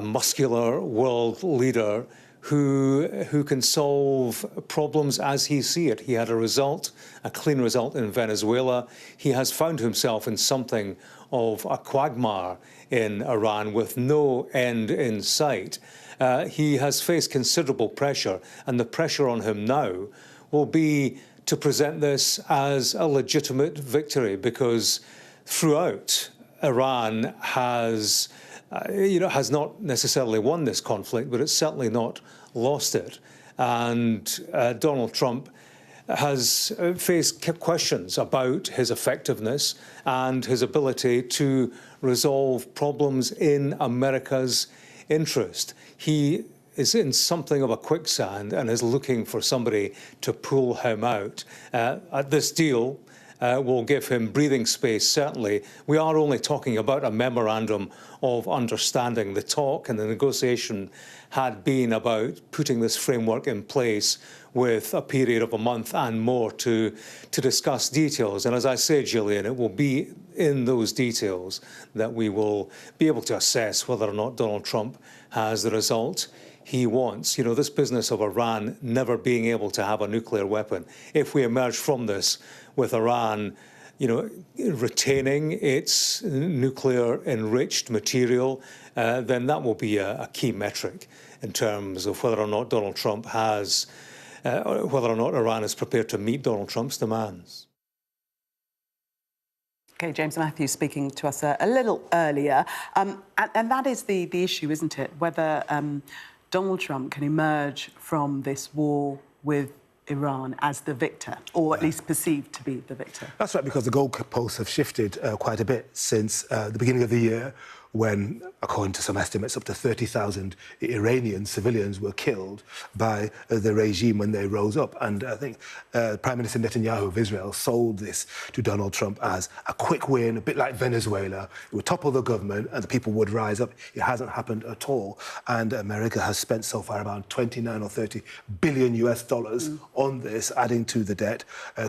muscular world leader who can solve problems as he sees it. He had a clean result in Venezuela. He has found himself in something of a quagmire in Iran with no end in sight. He has faced considerable pressure, and the pressure on him now will be to present this as a legitimate victory, because throughout, Iran has not necessarily won this conflict, but it's certainly not lost it. And Donald Trump has faced questions about his effectiveness and his ability to resolve problems in America's interest. He is in something of a quicksand and is looking for somebody to pull him out. This deal will give him breathing space, certainly. We are only talking about a memorandum of understanding. The talk and the negotiation had been about putting this framework in place with a period of a month and more to discuss details. And as I say, Gillian, it will be in those details that we will be able to assess whether or not Donald Trump has the result he wants. You know, this business of Iran never being able to have a nuclear weapon. If we emerge from this with Iran, you know, retaining its nuclear-enriched material, then that will be a key metric in terms of whether or not Donald Trump has, whether or not Iran is prepared to meet Donald Trump's demands. OK, James Matthews speaking to us a little earlier. And that is the issue, isn't it? Whether Donald Trump can emerge from this war with Iran as the victor, or at least perceived to be the victor. That's right, because the goalposts have shifted quite a bit since the beginning of the year, when, according to some estimates, up to 30,000 Iranian civilians were killed by the regime when they rose up. And I think Prime Minister Netanyahu of Israel sold this to Donald Trump as a quick win, a bit like Venezuela. It would topple the government and the people would rise up. It hasn't happened at all. And America has spent so far around 29 or 30 billion US dollars on this, adding to the debt,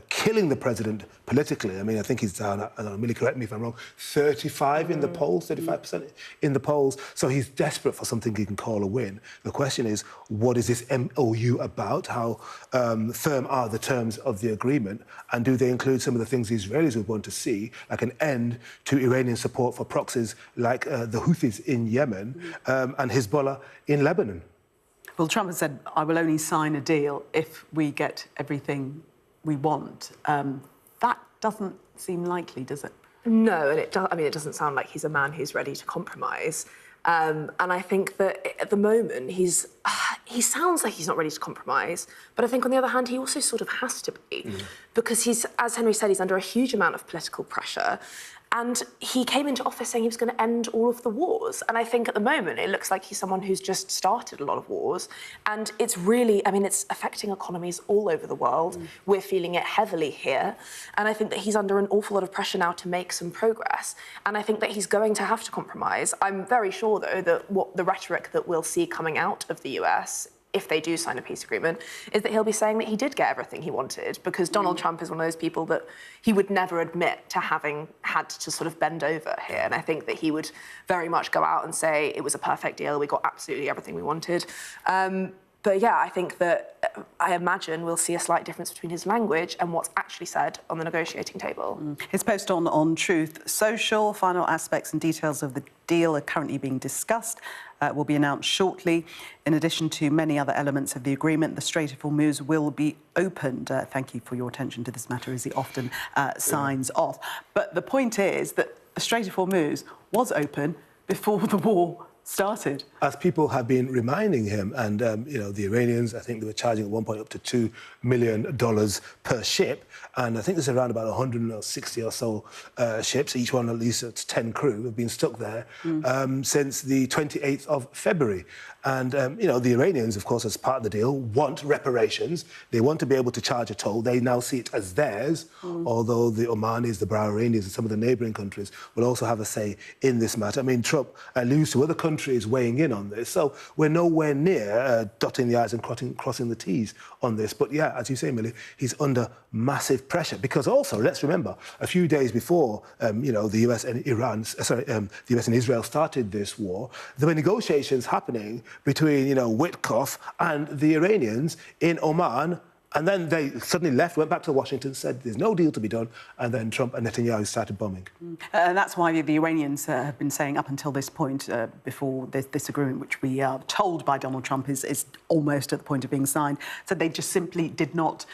killing the president politically. I mean, I think he's down, I don't know, Millie, correct me if I'm wrong, 35 in the polls, 35% in the polls. So he's desperate for something he can call a win. The question is, what is this MOU about? How firm are the terms of the agreement? And do they include some of the things the Israelis would want to see, like an end to Iranian support for proxies like the Houthis in Yemen and Hezbollah in Lebanon? Well, Trump has said, I will only sign a deal if we get everything we want. That doesn't seem likely, does it? No, and it does. I mean, it doesn't sound like he's a man who's ready to compromise. And I think that at the moment he sounds like he's not ready to compromise. But I think on the other hand, he also sort of has to be, because he's, as Henry said, he's under a huge amount of political pressure. And he came into office saying he was going to end all of the wars. And I think at the moment, it looks like he's someone who's just started a lot of wars. And it's really, I mean, it's affecting economies all over the world. We're feeling it heavily here. And I think that he's under an awful lot of pressure now to make some progress. And I think that he's going to have to compromise. I'm very sure, though, that what the rhetoric that we'll see coming out of the US, if they do sign a peace agreement, is that he'll be saying that he did get everything he wanted, because Donald Trump is one of those people that he would never admit to having had to sort of bend over here. And I think that he would very much go out and say it was a perfect deal, we got absolutely everything we wanted. But yeah, I think that I imagine we'll see a slight difference between his language and what's actually said on the negotiating table. His post on Truth Social, final aspects and details of the deal are currently being discussed, will be announced shortly. In addition to many other elements of the agreement, the Strait of Hormuz will be opened. Thank you for your attention to this matter, as he often signs off. But the point is that the Strait of Hormuz was open before the war started. As people have been reminding him, and you know, the Iranians, I think they were charging at one point up to $2 million per ship, and I think there's around about 160 or so ships, each one at least 10 crew, have been stuck there since the 28th of February. And, you know, the Iranians, of course, as part of the deal, want reparations. They want to be able to charge a toll. They now see it as theirs, although the Omanis, the Bahrainis and some of the neighbouring countries will also have a say in this matter. I mean, Trump alludes to other countries weighing in on this, so we're nowhere near dotting the I's and crossing the T's on this. But, yeah, as you say, Millie, he's under massive pressure, because also, let's remember, a few days before, you know, the US and the US and Israel started this war, there were negotiations happening between, you know, Witkoff and the Iranians in Oman, and then they suddenly left, went back to Washington, said there's no deal to be done, and then Trump and Netanyahu started bombing. And that's why the Iranians have been saying up until this point, before this agreement, which we are told by Donald Trump is almost at the point of being signed, said they just simply did not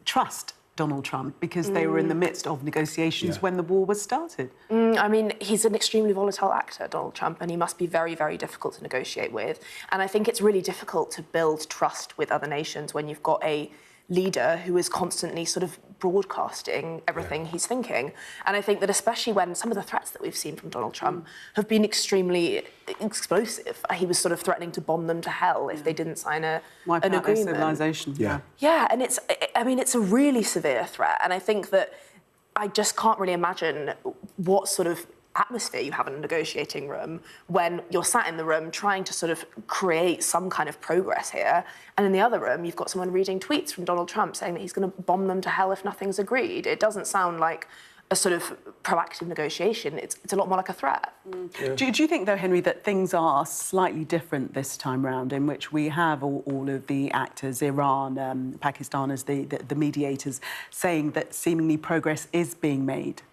trust Donald Trump, because they were in the midst of negotiations when the war was started. I mean, he's an extremely volatile actor, Donald Trump, and he must be very, very difficult to negotiate with. And I think it's really difficult to build trust with other nations when you've got a leader who is constantly sort of broadcasting everything he's thinking. And I think that especially when some of the threats that we've seen from Donald Trump have been extremely explosive. He was sort of threatening to bomb them to hell if they didn't sign an agreement. Their civilization. Yeah, and it's, I mean, it's a really severe threat. And I think that I just can't really imagine what sort of atmosphere you have in a negotiating room when you're sat in the room trying to sort of create some kind of progress here, and in the other room you've got someone reading tweets from Donald Trump saying that he's going to bomb them to hell if nothing's agreed. It doesn't sound like a sort of proactive negotiation. It's a lot more like a threat. Yeah. Do you think, though, Henry, that things are slightly different this time round, in which we have all of the actors, Iran, Pakistan as the mediators, saying that seemingly progress is being made?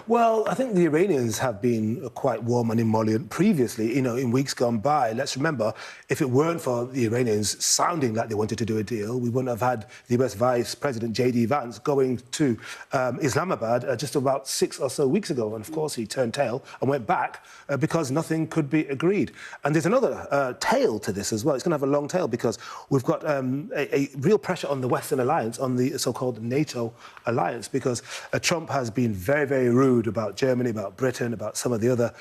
Well, I think the Iranians have been quite warm and emollient previously, in weeks gone by. Let's remember, if it weren't for the Iranians sounding like they wanted to do a deal, we wouldn't have had the US Vice President J.D. Vance going to Islamabad just about 6 or so weeks ago. And, of course, he turned tail and went back because nothing could be agreed. And there's another tail to this as well. It's going to have a long tail because we've got a real pressure on the Western alliance, on the so-called NATO alliance, because Trump has been very, very rude about Germany, about Britain, about some of the other,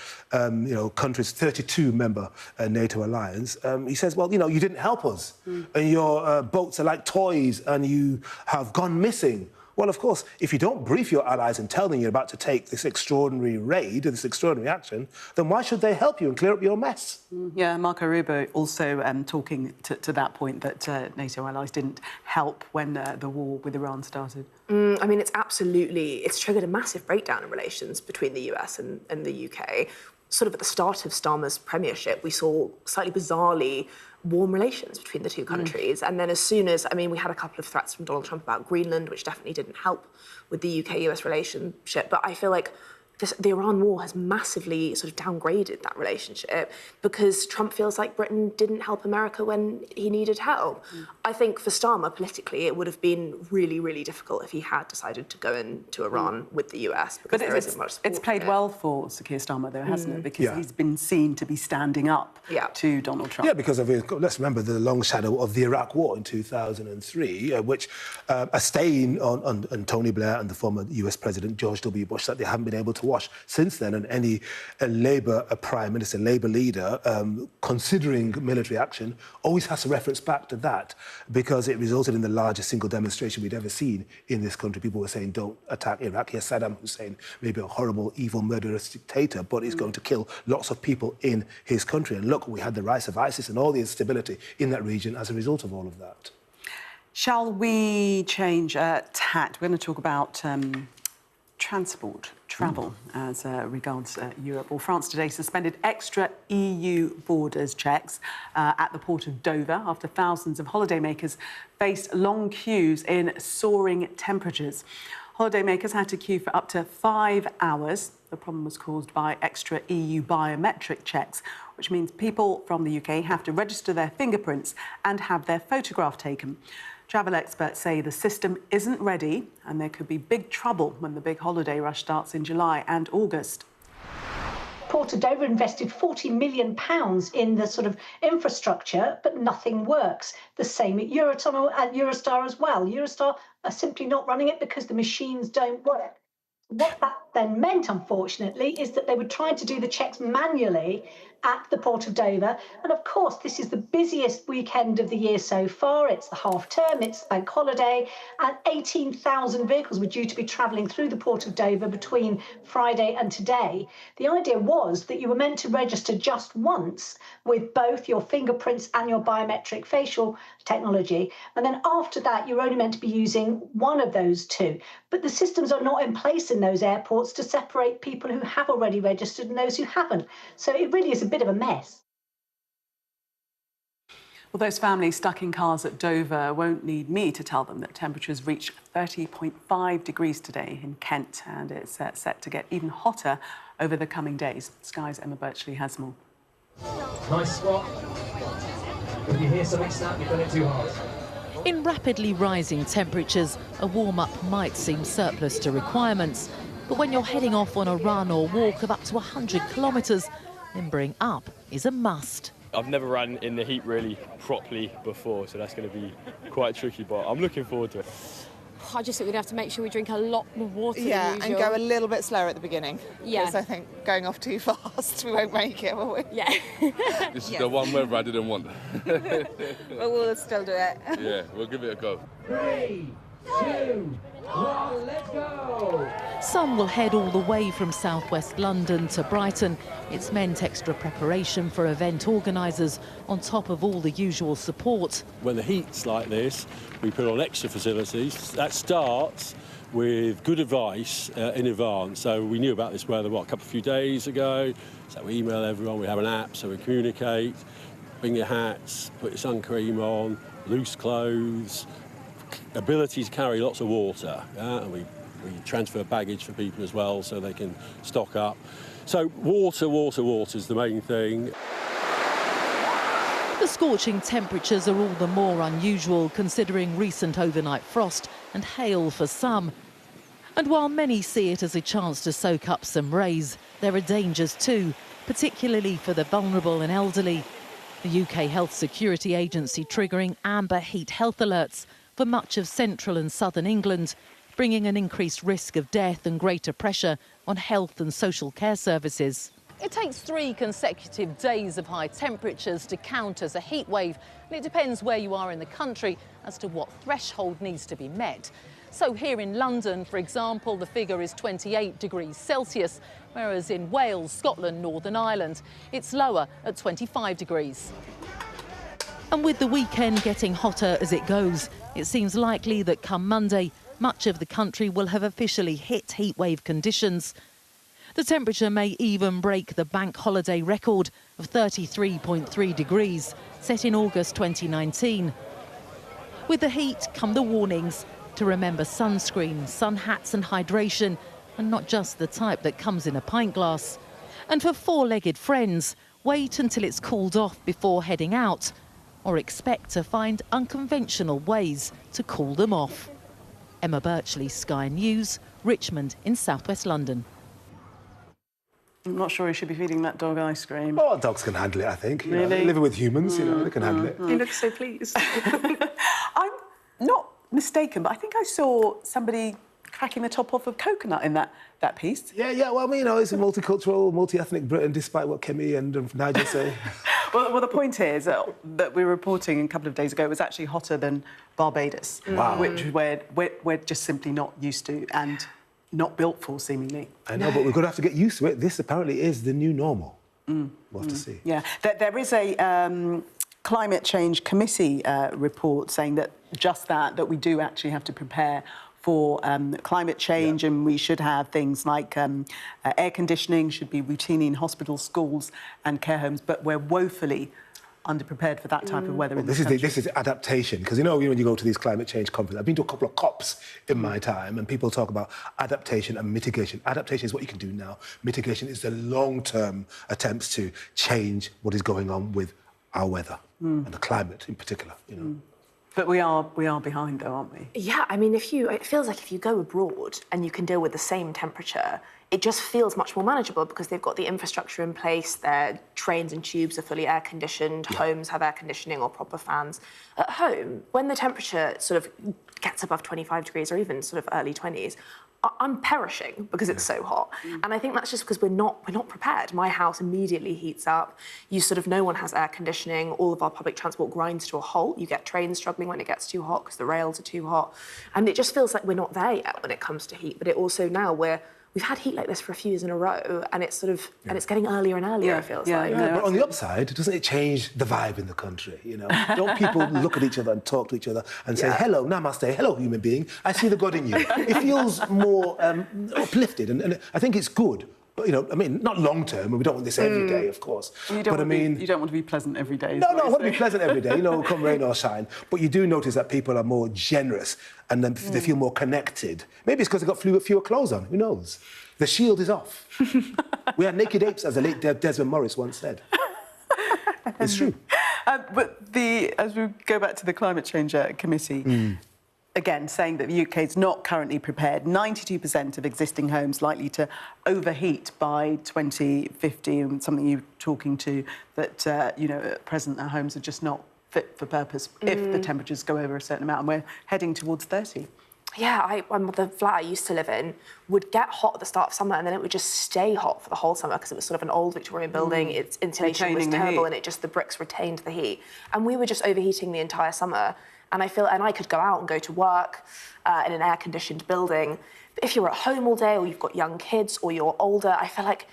countries, 32-member NATO alliance. He says, well, you didn't help us, and your boats are like toys, and you have gone missing. Well, of course, if you don't brief your allies and tell them you're about to take this extraordinary raid, this extraordinary action, then why should they help you and clear up your mess? Yeah, Marco Rubio also talking to that point that NATO allies didn't help when the war with Iran started. I mean, it's triggered a massive breakdown in relations between the US and the UK. Sort of at the start of Starmer's premiership, we saw slightly bizarrely warm relations between the two countries. And then as soon as, we had a couple of threats from Donald Trump about Greenland, which definitely didn't help with the UK-US relationship. But I feel like the Iran war has massively sort of downgraded that relationship because Trump feels like Britain didn't help America when he needed help. I think for Starmer, politically, it would have been really, really difficult if he had decided to go into Iran with the US because there isn't much support. It's played well for Sir Keir Starmer, though, hasn't it? Because he's been seen to be standing up to Donald Trump. Yeah, because let's remember the long shadow of the Iraq War in 2003, which a stain on Tony Blair and the former US President George W. Bush that they haven't been able to wash since then, and any Labour Prime Minister, Labour leader, considering military action, always has to reference back to that because it resulted in the largest single demonstration we'd ever seen in this country. People were saying, don't attack Iraq. Yes, Saddam Hussein may be a horrible, evil, murderous dictator, but he's going to kill lots of people in his country. And look, we had the rise of ISIS and all the instability in that region as a result of all of that. Shall we change tact? We're going to talk about travel as regards Europe. Well, France today suspended extra EU borders checks at the port of Dover after thousands of holidaymakers faced long queues in soaring temperatures. Holidaymakers had to queue for up to 5 hours. The problem was caused by extra EU biometric checks, which means people from the UK have to register their fingerprints and have their photograph taken. Travel experts say the system isn't ready and there could be big trouble when the big holiday rush starts in July and August. Port of Dover invested £40 million in the sort of infrastructure, but nothing works. The same at Eurotunnel and Eurostar as well. Eurostar are simply not running it because the machines don't work. What that then meant, unfortunately, is that they were trying to do the checks manually at the Port of Dover. And of course, this is the busiest weekend of the year so far. It's the half term, it's bank holiday, and 18,000 vehicles were due to be travelling through the Port of Dover between Friday and today. The idea was that you were meant to register just once with both your fingerprints and your biometric facial technology. And then after that, you're only meant to be using one of those two. But the systems are not in place in those airports to separate people who have already registered and those who haven't. So it really is a bit of a mess. Well, those families stuck in cars at Dover won't need me to tell them that temperatures reached 30.5 degrees today in Kent, and it's set to get even hotter over the coming days. Sky's Emma Birchley has more. Nice spot. If you hear something snap, you've done it too hard. In rapidly rising temperatures, a warm-up might seem surplus to requirements. But when you're heading off on a run or walk of up to 100 kilometres, limbering up is a must. I've never run in the heat really properly before, so that's going to be quite tricky, but I'm looking forward to it. I just think we'd have to make sure we drink a lot more water than usual. And go a little bit slower at the beginning. Yeah. Because I think going off too fast, we won't make it, will we? Yeah. This is the one weather I didn't want. But we'll still do it. Yeah, we'll give it a go. 3, 2, 1, let's go! Some will head all the way from southwest London to Brighton. It's meant extra preparation for event organisers on top of all the usual support. When the heat's like this, we put on extra facilities. That starts with good advice in advance. So we knew about this weather, a few days ago. So we email everyone, we have an app, so we communicate. Bring your hats, put your sun cream on, loose clothes, ability to carry lots of water. And we transfer baggage for people as well so they can stock up. So water is the main thing. The scorching temperatures are all the more unusual considering recent overnight frost and hail for some. And while many see it as a chance to soak up some rays, there are dangers too, particularly for the vulnerable and elderly. The UK Health Security Agency triggering amber heat health alerts for much of central and southern England, bringing an increased risk of death and greater pressure on health and social care services. It takes 3 consecutive days of high temperatures to count as a heat wave, and it depends where you are in the country as to what threshold needs to be met. So here in London, for example, the figure is 28 degrees Celsius, whereas in Wales, Scotland, Northern Ireland, it's lower at 25 degrees. And with the weekend getting hotter as it goes, it seems likely that come Monday, much of the country will have officially hit heatwave conditions. The temperature may even break the bank holiday record of 33.3 degrees, set in August 2019. With the heat come the warnings to remember sunscreen, sun hats and hydration, and not just the type that comes in a pint glass. And for four-legged friends, wait until it's cooled off before heading out, or expect to find unconventional ways to cool them off. Emma Birchley, Sky News, Richmond in southwest London. I'm not sure you should be feeding that dog ice cream. Oh, dogs can handle it, I think. You know, Really? living with humans, they can handle it. He looks so pleased. I'm not mistaken, but I think I saw somebody cracking the top off of coconut in that piece. Yeah, well, I mean, it's a multicultural, multi-ethnic Britain, despite what Kemi and Nigel say. Well, the point is that we were reporting a couple of days ago it was actually hotter than Barbados, which we're just simply not used to and not built for, seemingly. I know, but we're going to have to get used to it. This apparently is the new normal. We'll have to see. Yeah, there is a climate change committee report saying that that we do actually have to prepare for climate change, and we should have things like air conditioning should be routine in hospitals, schools and care homes, but we're woefully underprepared for that type of weather. Well, this is adaptation, because when you go to these climate change conferences, I've been to a couple of COPs in my time, and people talk about adaptation and mitigation. Adaptation is what you can do now. Mitigation is the long-term attempts to change what is going on with our weather and the climate in particular. But we are behind, though, aren't we? Yeah, I mean, it feels like if you go abroad and you can deal with the same temperature, it just feels much more manageable because they've got the infrastructure in place, their trains and tubes are fully air-conditioned, homes have air conditioning or proper fans. At home, when the temperature sort of gets above 25 degrees or even sort of early 20s, I'm perishing because it's so hot. And I think that's just because we're not prepared. My house immediately heats up. No one has air conditioning. All of our public transport grinds to a halt. You get trains struggling when it gets too hot because the rails are too hot. And it just feels like we're not there yet when it comes to heat. But it also now we've had heat like this for a few years in a row, and it's and it's getting earlier and earlier, it feels like. Yeah, but on the upside, doesn't it change the vibe in the country, Don't people look at each other and talk to each other and say, hello, namaste, hello, human being, I see the God in you. It feels more uplifted, and I think it's good. But, I mean, not long-term, and we don't want this every day, of course. You don't want to be pleasant every day. No, I want to be pleasant every day, come rain or shine. But you do notice that people are more generous and then they feel more connected. Maybe it's because they've got fewer clothes on, who knows? The shield is off. We are naked apes, as the late Desmond Morris once said. It's true. But as we go back to the Climate Change Committee, again, saying that the UK is not currently prepared. 92% of existing homes likely to overheat by 2050, and something you're talking to, that, at present our homes are just not fit for purpose if the temperatures go over a certain amount, and we're heading towards 30. Yeah, the flat I used to live in would get hot at the start of summer and then it would just stay hot for the whole summer because it was sort of an old Victorian building. Its insulation was terrible and the bricks retained the heat. And we were just overheating the entire summer. And I could go out and go to work in an air-conditioned building. But if you're at home all day or you've got young kids or you're older, I feel like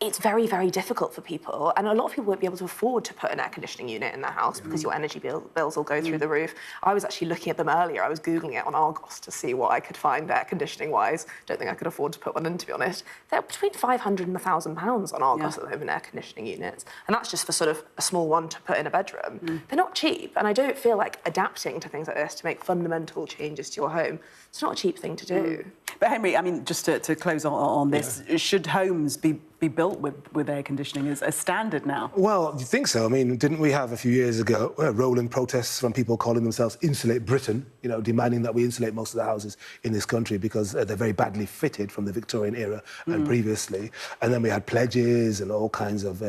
it's very, very difficult for people. And a lot of people won't be able to afford to put an air conditioning unit in their house because your energy bills will go through the roof. I was actually looking at them earlier. I was Googling it on Argos to see what I could find air conditioning-wise. Don't think I could afford to put one in, to be honest. They're between £500 and £1,000 on Argos at the moment, air conditioning units. And that's just for sort of a small one to put in a bedroom. They're not cheap. And I don't feel like adapting to things like this to make fundamental changes to your home, it's not a cheap thing to do. But Henry, I mean, just to close on this, should homes be built with air conditioning as a standard now? Well, do you think so? I mean, didn't we have a few years ago rolling protests from people calling themselves Insulate Britain, you know, demanding that we insulate most of the houses in this country because they're very badly fitted from the Victorian era and previously. And then we had pledges and all kinds of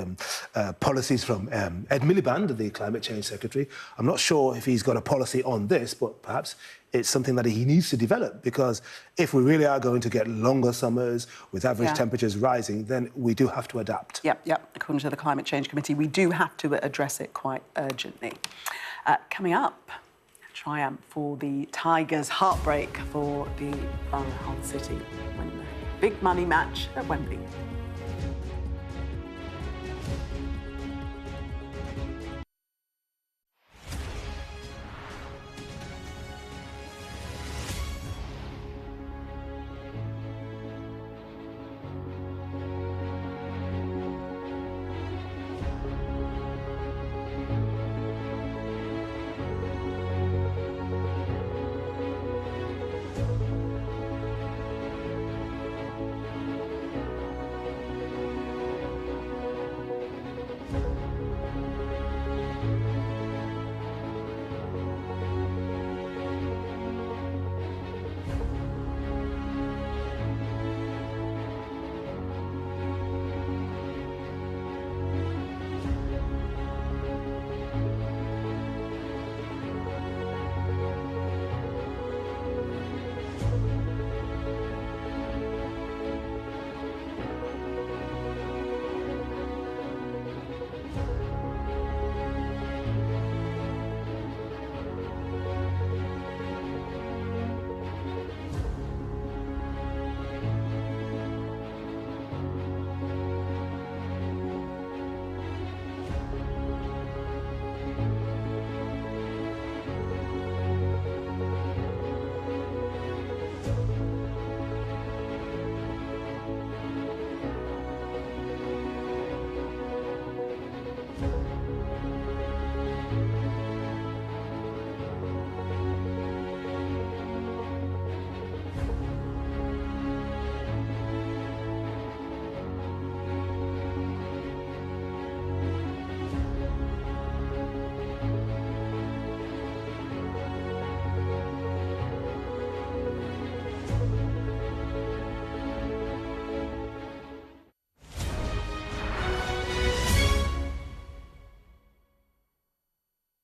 policies from Ed Miliband, the Climate Change Secretary. I'm not sure if he's got a policy on this, but perhaps it's something that he needs to develop, because if we really are going to get longer summers with average temperatures rising, then we do have to adapt. Yep. According to the Climate Change Committee, we do have to address it quite urgently. Coming up, a triumph for the Tigers, heartbreak for the Hull City when the big money match at Wembley.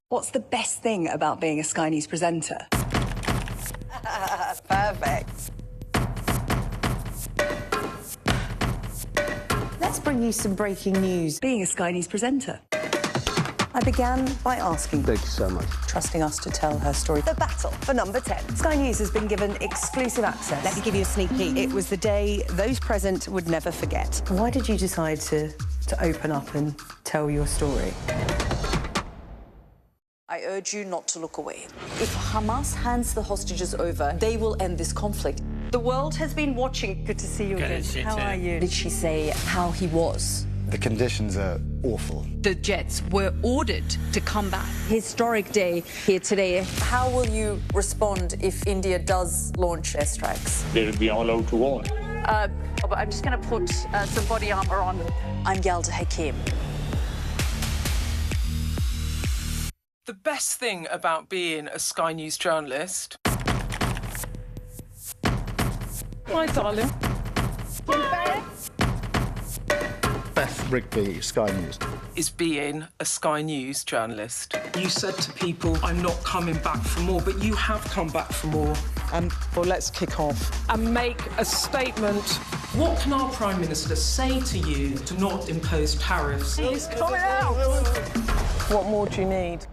What's the best thing about being a Sky News presenter? Perfect. Let's bring you some breaking news. Being a Sky News presenter. I began by asking... Thank you so much. ...trusting us to tell her story. The battle for number 10. Sky News has been given exclusive access. Let me give you a sneak peek. It was the day those present would never forget. Why did you decide to open up and tell your story? I urge you not to look away. If Hamas hands the hostages over, they will end this conflict. The world has been watching. Good to see you again. How are you? Did she say how he was? The conditions are awful. The jets were ordered to come back. Historic day here today. How will you respond if India does launch airstrikes? They'll be all out to war. I'm just going to put some body armor on. I'm Yalda Hakim. The best thing about being a Sky News journalist... My darling. Beth Rigby, Sky News. ...is being a Sky News journalist. You said to people, I'm not coming back for more, but you have come back for more. Well, let's kick off. And make a statement. What can our Prime Minister say to you to not impose tariffs? He's coming out! What more do you need?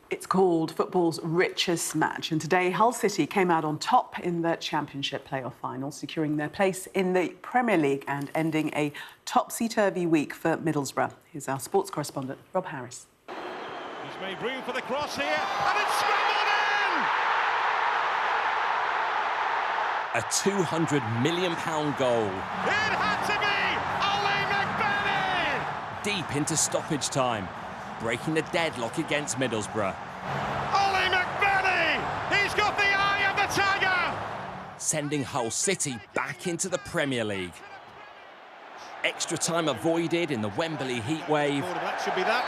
It's called football's richest match, and today Hull City came out on top in the Championship playoff final, securing their place in the Premier League and ending a topsy-turvy week for Middlesbrough. Here's our sports correspondent, Rob Harris. He's made room for the cross here, and it's scrambled in! A £200 million goal. It had to be Ollie McBenney! Deep into stoppage time, breaking the deadlock against Middlesbrough. Ollie McBenney! He's got the eye of the tiger! Sending Hull City back into the Premier League. Extra time avoided in the Wembley heatwave. That should be that.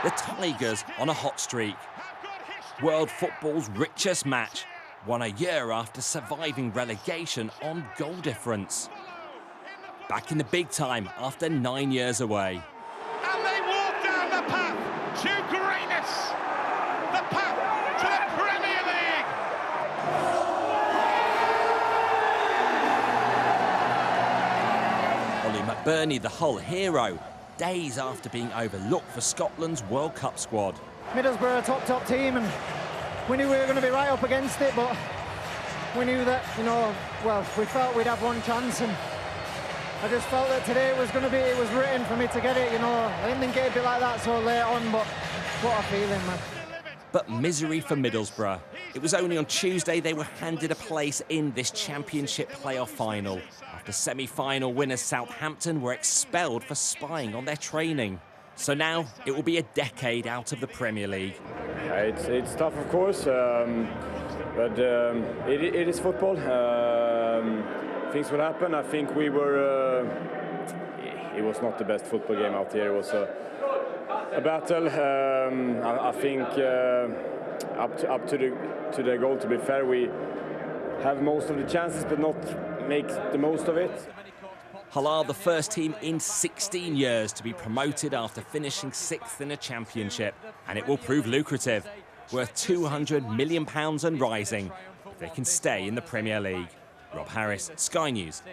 The Tigers on a hot streak. World football's richest match, won a year after surviving relegation on goal difference. Back in the big time after 9 years away. And they walk down the path to greatness. The path to the Premier League. Ollie McBurney, the Hull hero, days after being overlooked for Scotland's World Cup squad. Middlesbrough are a top team, and we knew we were going to be right up against it, but we knew that, well, we felt we'd have one chance, and I just felt that today it was written for me to get it, I didn't think it'd be like that so late on, but what a feeling, man. But misery for Middlesbrough. It was only on Tuesday they were handed a place in this Championship playoff final, after semi-final winners Southampton were expelled for spying on their training. So now it will be a decade out of the Premier League. It's tough, of course, but it is football. Things will happen. I think we were. It was not the best football game out here. It was a battle. I think up to the goal. To be fair, we have most of the chances, but not make the most of it. Hull are the first team in 16 years to be promoted after finishing 6th in a championship, and it will prove lucrative, worth £200 million and rising, if they can stay in the Premier League. Rob Harris, Sky News.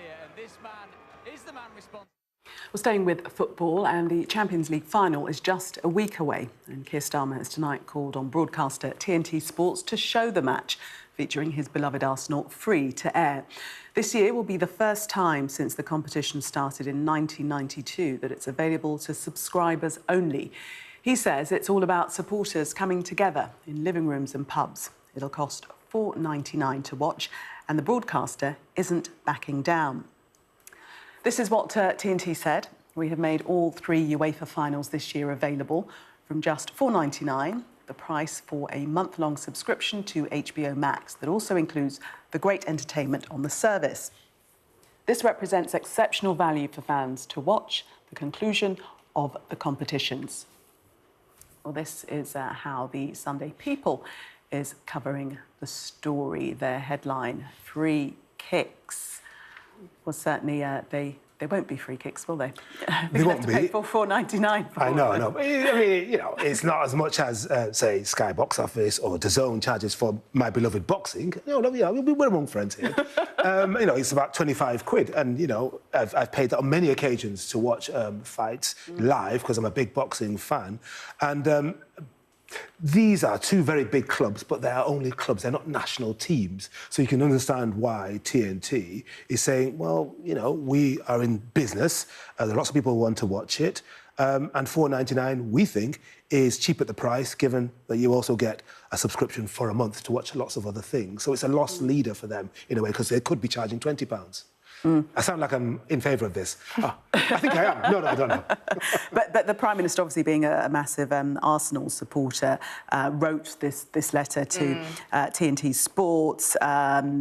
We're staying with football, and the Champions League final is just a week away. And Keir Starmer has tonight called on broadcaster TNT Sports to show the match, featuring his beloved Arsenal, free to air. This year will be the first time since the competition started in 1992 that it's available to subscribers only. He says it's all about supporters coming together in living rooms and pubs. It'll cost $4.99 to watch, and the broadcaster isn't backing down. This is what TNT said. We have made all 3 UEFA finals this year available from just $4.99, the price for a month-long subscription to HBO Max that also includes the great entertainment on the service. This represents exceptional value for fans to watch the conclusion of the competitions. Well, this is how the Sunday People is covering the story. Their headline, free kicks. Well, certainly they won't be free kicks, will they? They won't be. Pay for $4.99 for I know. I mean, it's not as much as, say, Sky Box Office or DAZN charges for my beloved boxing. We're among friends here. It's about 25 quid. And, I've paid that on many occasions to watch fights live because I'm a big boxing fan. And these are 2 very big clubs, but they are only clubs. They're not national teams. So you can understand why TNT is saying, well, we are in business. There are lots of people who want to watch it. And $4.99, we think, is cheap at the price, given that you also get a subscription for a month to watch lots of other things. So it's a loss leader for them, in a way, because they could be charging £20. I sound like I'm in favour of this. I think I am. No, I don't know. But the Prime Minister, obviously being a massive Arsenal supporter, wrote this letter to TNT Sports.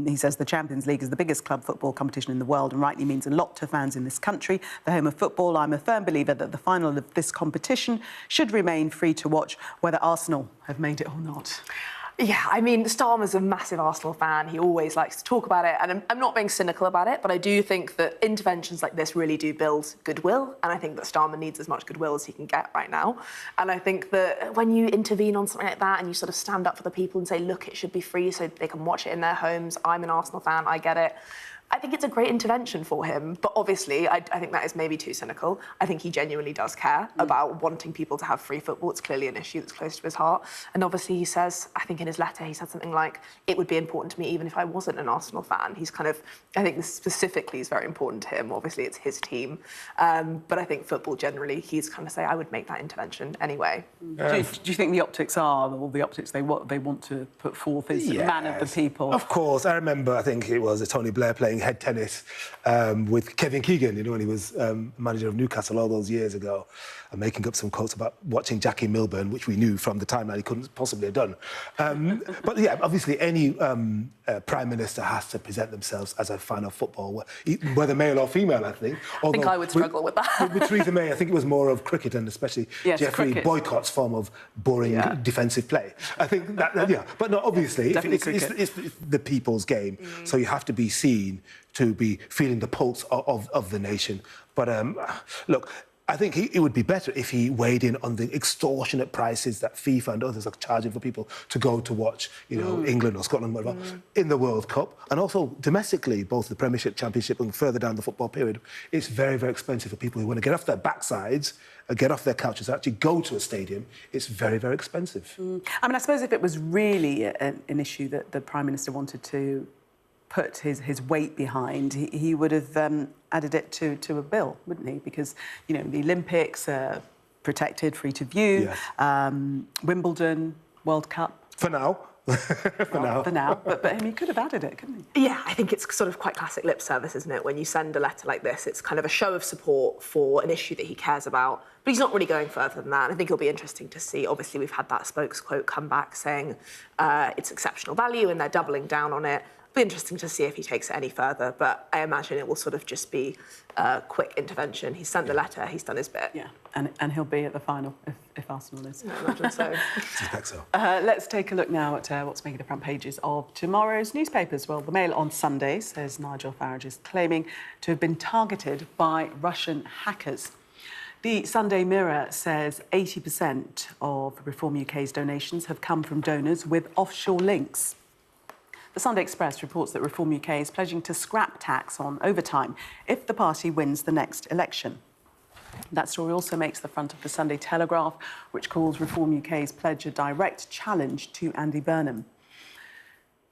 He says the Champions League is the biggest club football competition in the world and rightly means a lot to fans in this country, the home of football. I'm a firm believer that the final of this competition should remain free to watch, whether Arsenal have made it or not. Yeah, I mean, Starmer's a massive Arsenal fan. He always likes to talk about it, and I'm not being cynical about it, but I do think that interventions like this really do build goodwill, and I think that Starmer needs as much goodwill as he can get right now. And I think that when you intervene on something like that and you sort of stand up for the people and say, look, it should be free so they can watch it in their homes, I'm an Arsenal fan, I get it. I think it's a great intervention for him, but obviously I think that is maybe too cynical. I think he genuinely does care about wanting people to have free football. It's clearly an issue that's close to his heart. And obviously he says, I think in his letter, he said something like, it would be important to me even if I wasn't an Arsenal fan. He's kind of, I think this specifically is very important to him. Obviously it's his team. But I think football generally, he's kind of say, I would make that intervention anyway. Do you think the optics are, or the optics they want to put forth is man of the people? Of course. I remember, I think it was Tony Blair playing head tennis with Kevin Keegan, you know, when he was manager of Newcastle all those years ago, and making up some quotes about watching Jackie Milburn, which we knew from the time that he couldn't possibly have done. But yeah, obviously any Prime Minister has to present themselves as a fan of football, whether male or female, I think. I think I would struggle with that. With Theresa May, I think it was more of cricket, and especially Geoffrey Boycott's form of boring defensive play. I think that, yeah. But no, obviously, it's the people's game, so you have to be seen to be feeling the pulse of the nation. But look, I think it would be better if he weighed in on the extortionate prices that FIFA and others are charging for people to go to watch, you know, England or Scotland, whatever, in the World Cup. And also domestically, both the Premiership, Championship and further down the football period, it's very, very expensive for people who want to get off their backsides, get off their couches, actually go to a stadium. It's very, very expensive. I mean, I suppose if it was really an issue that the Prime Minister wanted to put his weight behind, he would have added it to a bill, wouldn't he? Because, you know, the Olympics are protected, free to view, Wimbledon, World Cup. For now. For now. But he could have added it, couldn't he? Yeah, I think it's sort of quite classic lip service, isn't it? When you send a letter like this, it's kind of a show of support for an issue that he cares about. But he's not really going further than that. And I think it'll be interesting to see. Obviously, we've had that spokes quote come back saying it's exceptional value and they're doubling down on it. It'll be interesting to see if he takes it any further, but I imagine it will sort of just be a quick intervention. He's sent the letter, he's done his bit. Yeah, and he'll be at the final if Arsenal is. I imagine so. I suspect so. Let's take a look now at what's making the front pages of tomorrow's newspapers. Well, the Mail on Sunday says Nigel Farage is claiming to have been targeted by Russian hackers. The Sunday Mirror says 80% of Reform UK's donations have come from donors with offshore links. The Sunday Express reports that Reform UK is pledging to scrap tax on overtime if the party wins the next election. That story also makes the front of the Sunday Telegraph, which calls Reform UK's pledge a direct challenge to Andy Burnham.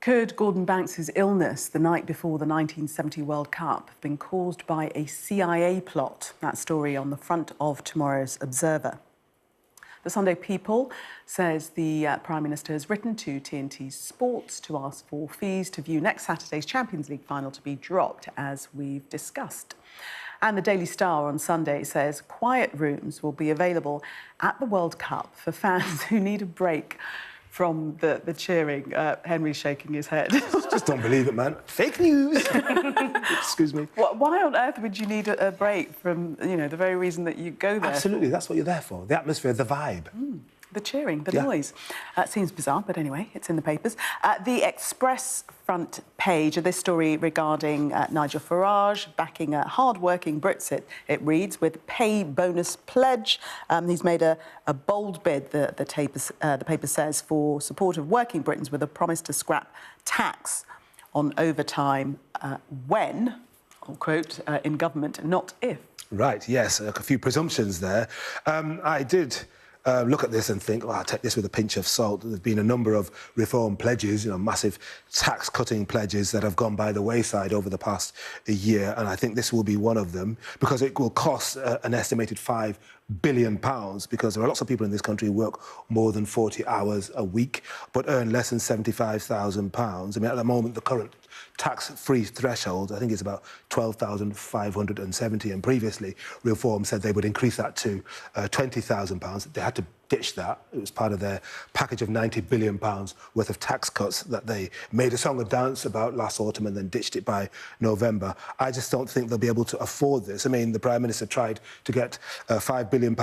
Could Gordon Banks' illness the night before the 1970 World Cup have been caused by a CIA plot? That story on the front of tomorrow's Observer. The Sunday People says the Prime Minister has written to TNT Sports to ask for fees to view next Saturday's Champions League final to be dropped, as we've discussed. And the Daily Star on Sunday says quiet rooms will be available at the World Cup for fans who need a break from the cheering. Henry's shaking his head. Just don't believe it, man. Fake news. Excuse me. Why on earth would you need a break from, you know, the very reason that you go there? Absolutely, that's what you're there for. The atmosphere, the vibe. The cheering, the noise. Seems bizarre, but anyway, it's in the papers. The Express front page of this story regarding Nigel Farage backing a hard-working Brits, it reads, with pay bonus pledge. He's made a bold bid, the paper says, for support of working Britons with a promise to scrap tax on overtime when, I'll quote, in government, not if. Right, yes, a few presumptions there. I did look at this and think, well, I'll take this with a pinch of salt. There's been a number of reform pledges, you know, massive tax-cutting pledges that have gone by the wayside over the past year, and I think this will be one of them, because it will cost an estimated £5 billion, because there are lots of people in this country who work more than 40 hours a week, but earn less than £75,000. I mean, at the moment, the current tax-free threshold, I think it's about 12,570, and previously Reform said they would increase that to £20,000. They had to ditched that. It was part of their package of £90 billion worth of tax cuts that they made a song and dance about last autumn and then ditched it by November. I just don't think they'll be able to afford this. I mean, the Prime Minister tried to get £5 billion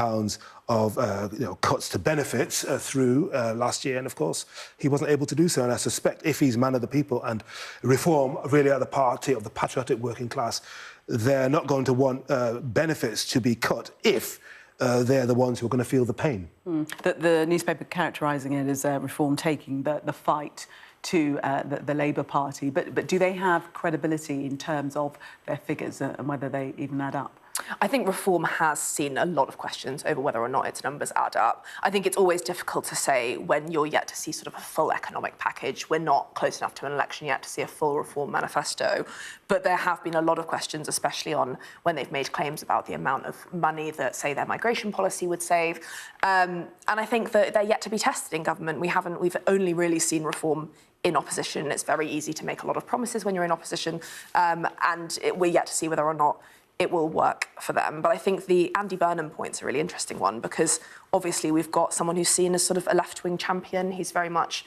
of cuts to benefits through last year, and of course he wasn't able to do so. And I suspect if he's man of the people and Reform really are the party of the patriotic working class, they're not going to want benefits to be cut if they're the ones who are going to feel the pain. The newspaper characterising it as Reform taking the fight to the Labour Party, but do they have credibility in terms of their figures and whether they even add up? I think Reform has seen a lot of questions over whether or not its numbers add up. I think it's always difficult to say when you're yet to see sort of a full economic package. We're not close enough to an election yet to see a full Reform manifesto. But there have been a lot of questions, especially on when they've made claims about the amount of money that, say, their migration policy would save. And I think that they're yet to be tested in government. We've only really seen Reform in opposition. It's very easy to make a lot of promises when you're in opposition. We're yet to see whether or not it will work for them. But I think the Andy Burnham point's a really interesting one, because obviously we've got someone who's seen as sort of a left-wing champion. He's very much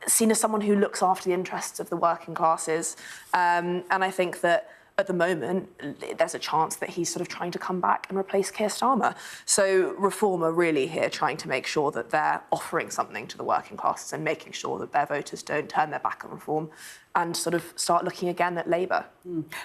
seen as someone who looks after the interests of the working classes. And I think that at the moment, there's a chance that he's sort of trying to come back and replace Keir Starmer. So Reform are really here trying to make sure that they're offering something to the working classes and making sure that their voters don't turn their back on Reform and sort of start looking again at Labour.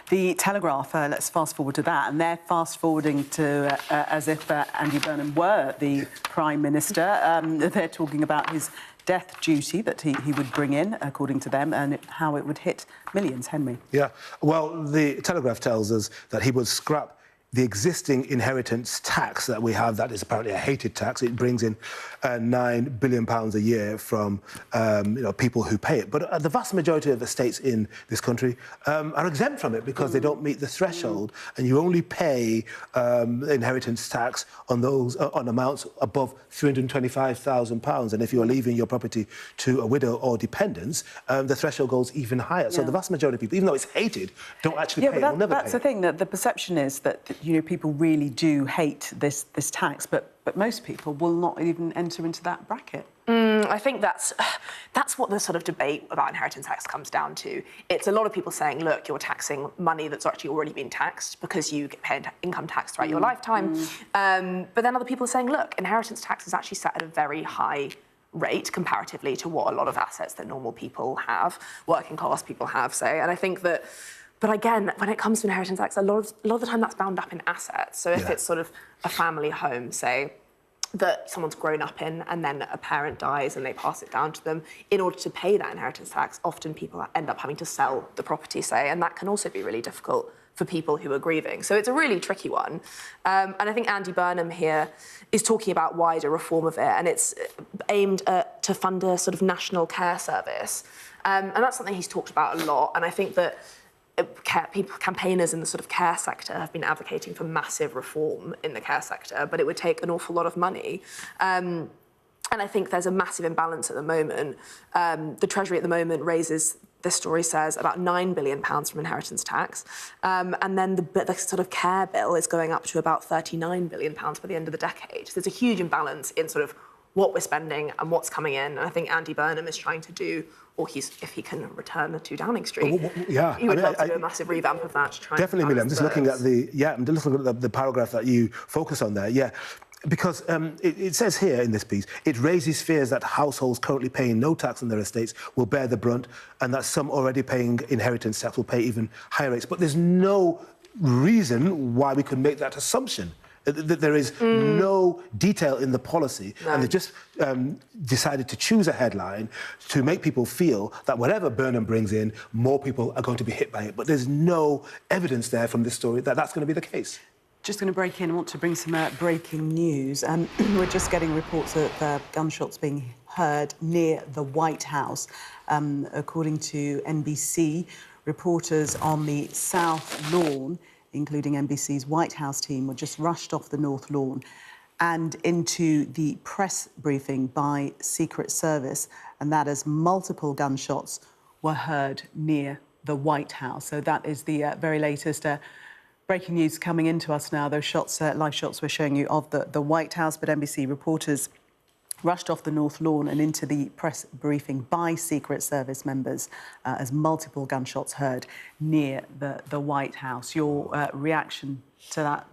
The Telegraph, let's fast forward to that, and they're fast forwarding to as if Andy Burnham were the Prime Minister. They're talking about his death duty that he would bring in, according to them, and how it would hit millions. Henry? Yeah, well, the Telegraph tells us that he would scrap the existing inheritance tax that we have. That is apparently a hated tax. It brings in £9 billion a year from people who pay it. But the vast majority of estates in this country are exempt from it because they don't meet the threshold, and you only pay inheritance tax on those on amounts above £325,000. And if you're leaving your property to a widow or dependents, the threshold goes even higher. Yeah. So the vast majority of people, even though it's hated, don't actually pay it. They'll never pay it. That's the thing, that the perception is that people really do hate this tax, but most people will not even enter into that bracket. I think that's what the sort of debate about inheritance tax comes down to. It's a lot of people saying, look, you're taxing money that's actually already been taxed because you get paid income tax throughout your lifetime. But then other people are saying, look, inheritance tax is actually set at a very high rate comparatively to what a lot of assets that normal people have, working class people have, say. And I think that. But again, when it comes to inheritance tax, a lot of the time that's bound up in assets. So if it's sort of a family home, say, that someone's grown up in and then a parent dies and they pass it down to them, in order to pay that inheritance tax, often people end up having to sell the property, say, and that can also be really difficult for people who are grieving. So it's a really tricky one. And I think Andy Burnham here is talking about wider reform of it, and it's aimed to fund a sort of national care service. And that's something he's talked about a lot, and I think that campaigners in the sort of care sector have been advocating for massive reform in the care sector, but it would take an awful lot of money. And I think there's a massive imbalance at the moment. The Treasury at the moment raises, this story says, about £9 billion from inheritance tax. And then the sort of care bill is going up to about £39 billion by the end of the decade. So there's a huge imbalance in sort of what we're spending and what's coming in. And I think Andy Burnham is trying to do, or if he can return to Downing Street, he would love to do a massive revamp of that to try definitely, and Millie. I'm just looking at the paragraph that you focus on there. Yeah. Because it says here in this piece, it raises fears that households currently paying no tax on their estates will bear the brunt, and that some already paying inheritance tax will pay even higher rates. But there's no reason why we could make that assumption. There is no detail in the policy, and they just decided to choose a headline to make people feel that whatever Burnham brings in, more people are going to be hit by it. But there's no evidence there from this story that that's going to be the case. Just going to break in. I want to bring some breaking news. We're just getting reports of gunshots being heard near the White House. According to NBC, reporters on the South Lawn, including NBC's White House team, were just rushed off the North Lawn and into the press briefing by Secret Service, and that as multiple gunshots were heard near the White House. So that is the very latest breaking news coming into us now. Those shots, live shots we're showing you of the White House, but NBC reporters rushed off the North Lawn and into the press briefing by Secret Service members as multiple gunshots heard near the White House. Your reaction to that,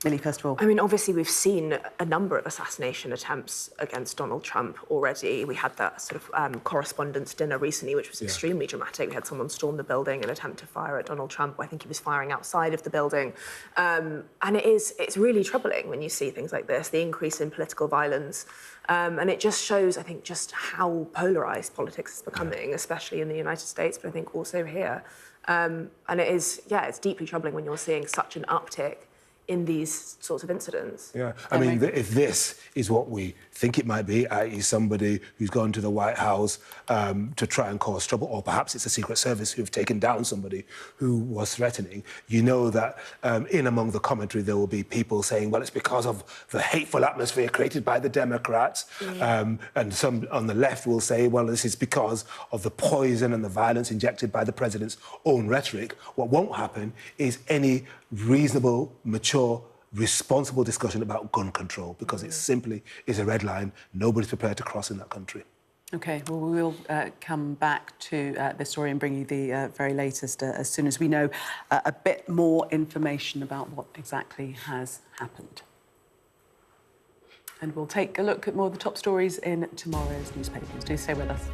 Millie, first of all? I mean, obviously, we've seen a number of assassination attempts against Donald Trump already. We had that sort of correspondence dinner recently, which was extremely dramatic. We had someone storm the building and attempt to fire at Donald Trump. I think he was firing outside of the building. And it's really troubling when you see things like this, the increase in political violence. And it just shows, I think, just how polarised politics is becoming, especially in the United States, but I think also here. And it is, it's deeply troubling when you're seeing such an uptick in these sorts of incidents. Yeah, I mean, if this is what we think it might be, i.e. somebody who's gone to the White House to try and cause trouble, or perhaps it's the Secret Service who've taken down somebody who was threatening, you know that in among the commentary there will be people saying, well, it's because of the hateful atmosphere created by the Democrats, and some on the left will say, well, this is because of the poison and the violence injected by the president's own rhetoric. What won't happen is any reasonable, mature, responsible discussion about gun control, because it simply is a red line nobody's prepared to cross in that country. OK, well, we will come back to this story and bring you the very latest as soon as we know a bit more information about what exactly has happened. And we'll take a look at more of the top stories in tomorrow's newspapers. Do stay with us.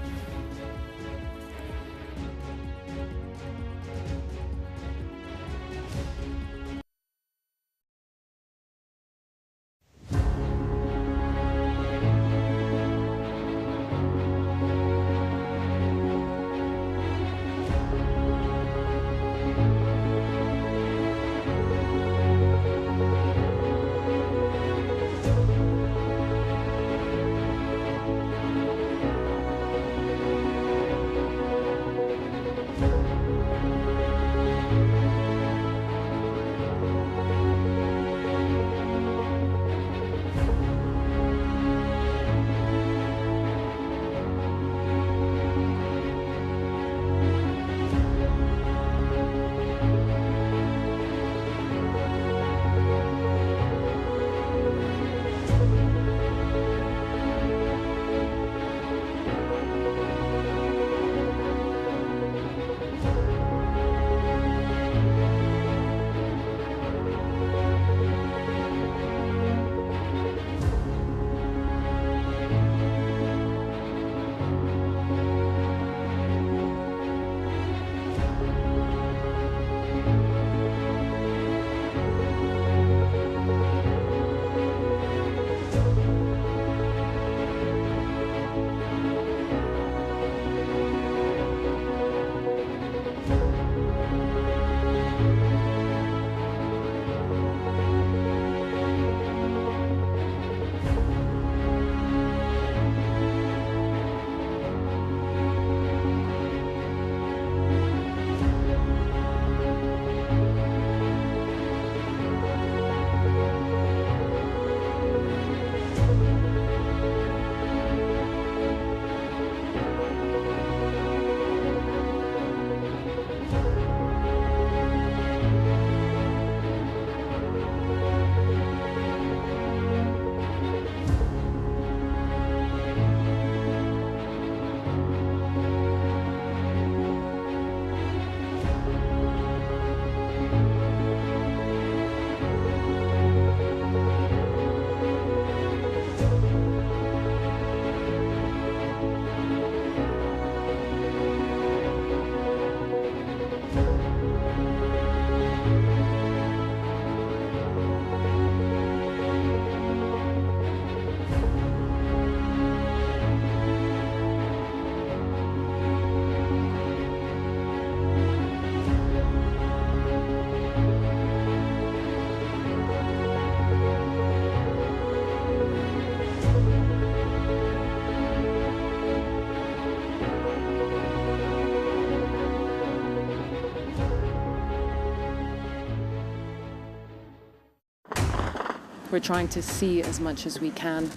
We're trying to see as much as we can.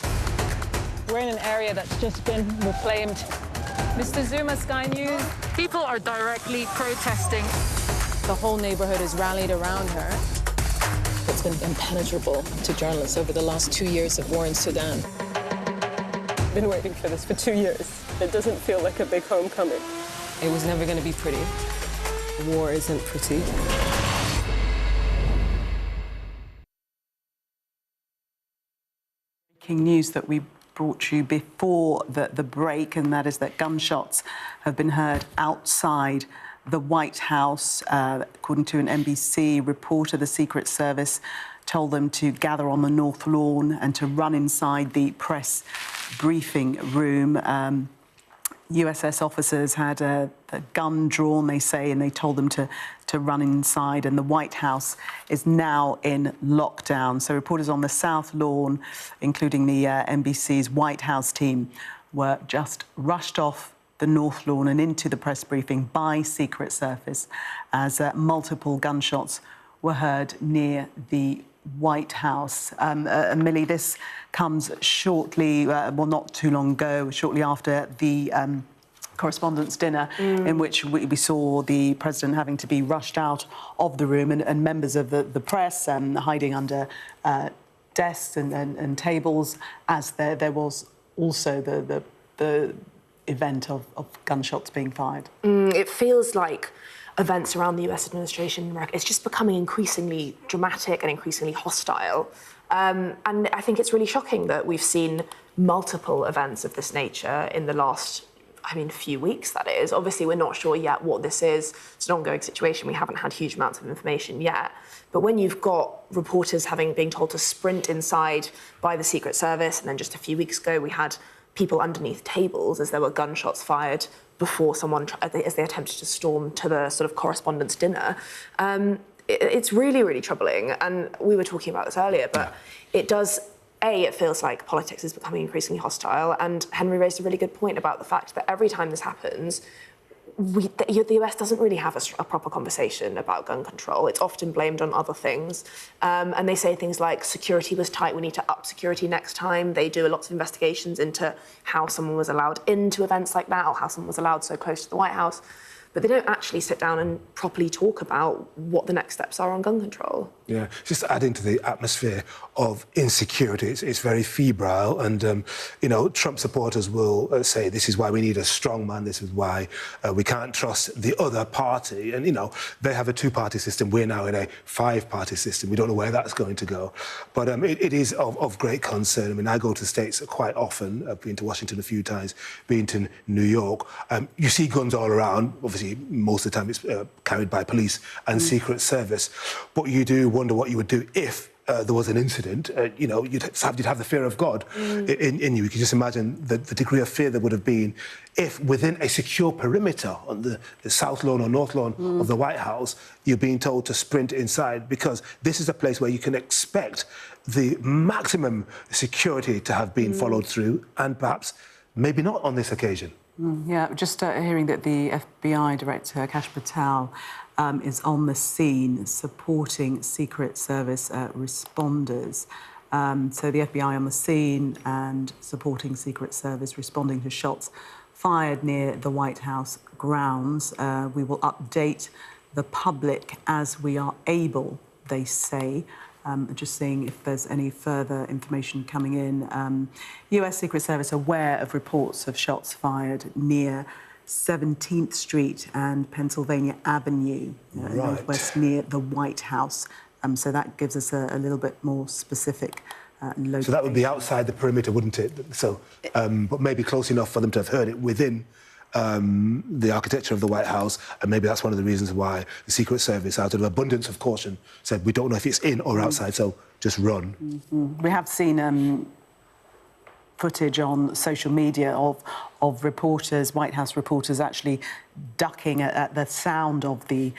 We're in an area that's just been reclaimed. Mr. Zuma, Sky News. People are directly protesting. The whole neighborhood is rallied around her. It's been impenetrable to journalists over the last 2 years of war in Sudan. been waiting for this for 2 years. It doesn't feel like a big homecoming. It was never going to be pretty. War isn't pretty. Breaking news that we brought you before the break, and that is that gunshots have been heard outside the White House. According to an NBC reporter, the Secret Service told them to gather on the North Lawn and to run inside the press briefing room. USS officers had a gun drawn, they say, and they told them to run inside, and the White House is now in lockdown. So reporters on the South Lawn, including the NBC's White House team, were just rushed off the North Lawn and into the press briefing by Secret Service as multiple gunshots were heard near the White House. Millie, this comes shortly, well, not too long ago, shortly after the correspondents' dinner, in which we saw the president having to be rushed out of the room, and members of the press hiding under desks and tables, as there was also the event of gunshots being fired. It feels like events around the US administration, it's just becoming increasingly dramatic and increasingly hostile. And I think it's really shocking that we've seen multiple events of this nature in the last, few weeks, that is. Obviously, we're not sure yet what this is. It's an ongoing situation. We haven't had huge amounts of information yet. But when you've got reporters being told to sprint inside by the Secret Service, and then just a few weeks ago, we had people underneath tables as there were gunshots fired before as they attempted to storm to the sort of correspondents' dinner. It's really, really troubling. And we were talking about this earlier, but it does, it feels like politics is becoming increasingly hostile. And Henry raised a really good point about the fact that every time this happens, the US doesn't really have a proper conversation about gun control. It's often blamed on other things. And they say things like security was tight, we need to up security next time. They do lots of investigations into how someone was allowed into events like that, or how someone was allowed so close to the White House. But they don't actually sit down and properly talk about what the next steps are on gun control. Yeah, just adding to the atmosphere of insecurity. It's very febrile, and Trump supporters will say this is why we need a strong man. This is why we can't trust the other party. And they have a two-party system. We're now in a five-party system. We don't know where that's going to go, but it is of great concern. I go to the States quite often. I've been to Washington a few times, been to New York. You see guns all around. Obviously, most of the time it's carried by police and Secret Service, but you do wonder what you would do if there was an incident. You'd have the fear of God in you. You can just imagine the degree of fear there would have been if within a secure perimeter on the South Lawn or North Lawn of the White House, you're being told to sprint inside, because this is a place where you can expect the maximum security to have been followed through, and perhaps maybe not on this occasion. Yeah, just hearing that the FBI Director, Kash Patel, is on the scene supporting Secret Service responders. So the FBI on the scene and supporting Secret Service responding to shots fired near the White House grounds. We will update the public as we are able, they say. Just seeing if there's any further information coming in. US Secret Service aware of reports of shots fired near 17th Street and Pennsylvania Avenue, northwest near the White House. So that gives us a little bit more specific location. So that would be outside the perimeter, wouldn't it? So, but maybe close enough for them to have heard it within the architecture of the White House, and maybe that's one of the reasons why the Secret Service, out of abundance of caution, said we don't know if it's in or outside, so just run. We have seen footage on social media of reporters, White House reporters, actually ducking at the sound of the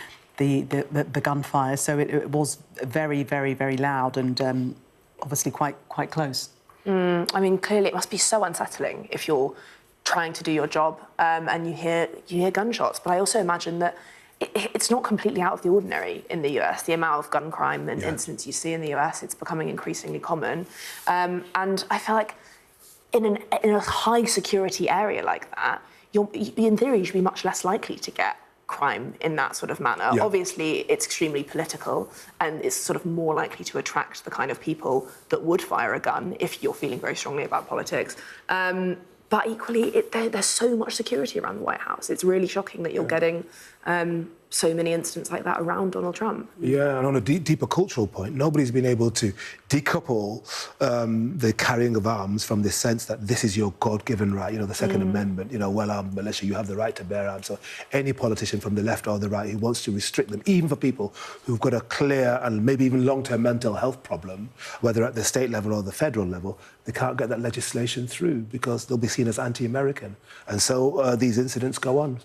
gunfire. So it was very, very, very loud and obviously quite close. Clearly it must be so unsettling if you're trying to do your job and you hear gunshots. But I also imagine that it's not completely out of the ordinary in the US. The amount of gun crime and incidents you see in the US, it's becoming increasingly common. And I feel like in a high security area like that, in theory, you should be much less likely to get crime in that sort of manner. Yeah. Obviously, it's extremely political and it's sort of more likely to attract the kind of people that would fire a gun if you're feeling very strongly about politics. But equally, there's so much security around the White House. It's really shocking that you're getting so many incidents like that around Donald Trump. Yeah, and on a deeper cultural point, nobody's been able to decouple the carrying of arms from this sense that this is your God-given right, the Second Amendment, well-armed militia, you have the right to bear arms. So any politician from the left or the right who wants to restrict them, even for people who've got a clear and maybe even long-term mental health problem, whether at the state level or the federal level, they can't get that legislation through because they'll be seen as anti-American. And so these incidents go on.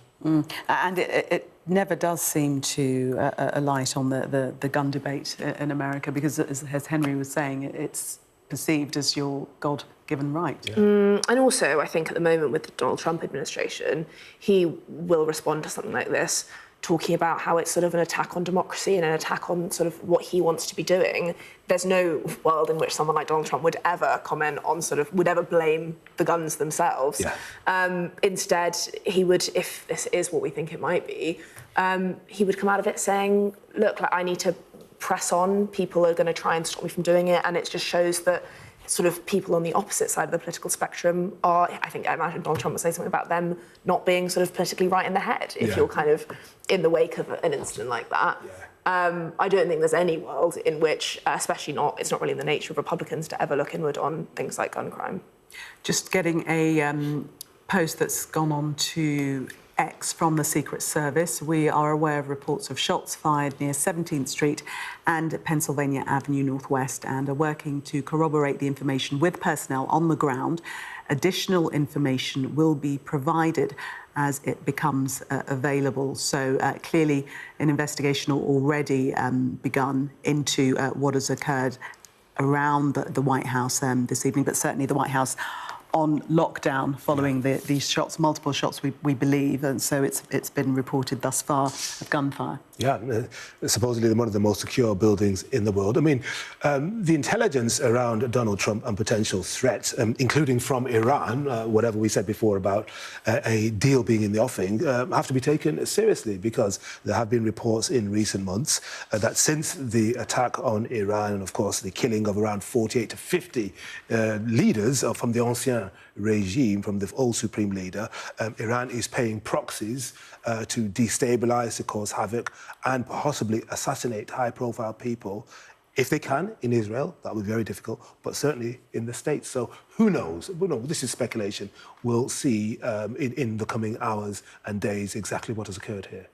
And it never does seem to alight on the gun debate in America because, as Henry was saying, it's perceived as your God-given right. Yeah. And also, I think at the moment with the Donald Trump administration, he will respond to something like this, talking about how it's sort of an attack on democracy and an attack on sort of what he wants to be doing. There's no world in which someone like Donald Trump would ever comment on would ever blame the guns themselves. Yeah. Instead, he would, if this is what we think it might be, he would come out of it saying, look, I need to press on. People are going to try and stop me from doing it. And it just shows that sort of people on the opposite side of the political spectrum I imagine Donald Trump would say something about them not being sort of politically right in the head if you're kind of in the wake of an incident like that. Yeah. I don't think there's any world in which, especially it's not really in the nature of Republicans to ever look inward on things like gun crime. Just getting a post that's gone on to X from the Secret Service. We are aware of reports of shots fired near 17th Street and Pennsylvania Avenue Northwest and are working to corroborate the information with personnel on the ground. Additional information will be provided as it becomes available. So clearly an investigation already begun into what has occurred around the White House this evening, but certainly the White House on lockdown following these shots, multiple shots, we believe, and so it's been reported thus far of gunfire. Yeah, supposedly one of the most secure buildings in the world. I mean, the intelligence around Donald Trump and potential threats, including from Iran, whatever we said before about a deal being in the offing, have to be taken seriously because there have been reports in recent months that since the attack on Iran and, of course, the killing of around 48 to 50 leaders from the ancien regime, from the old supreme leader, Iran is paying proxies to destabilise, to cause havoc, and possibly assassinate high-profile people. If they can, in Israel, that would be very difficult, but certainly in the States. So who knows? Well, no, this is speculation. We'll see in the coming hours and days exactly what has occurred here.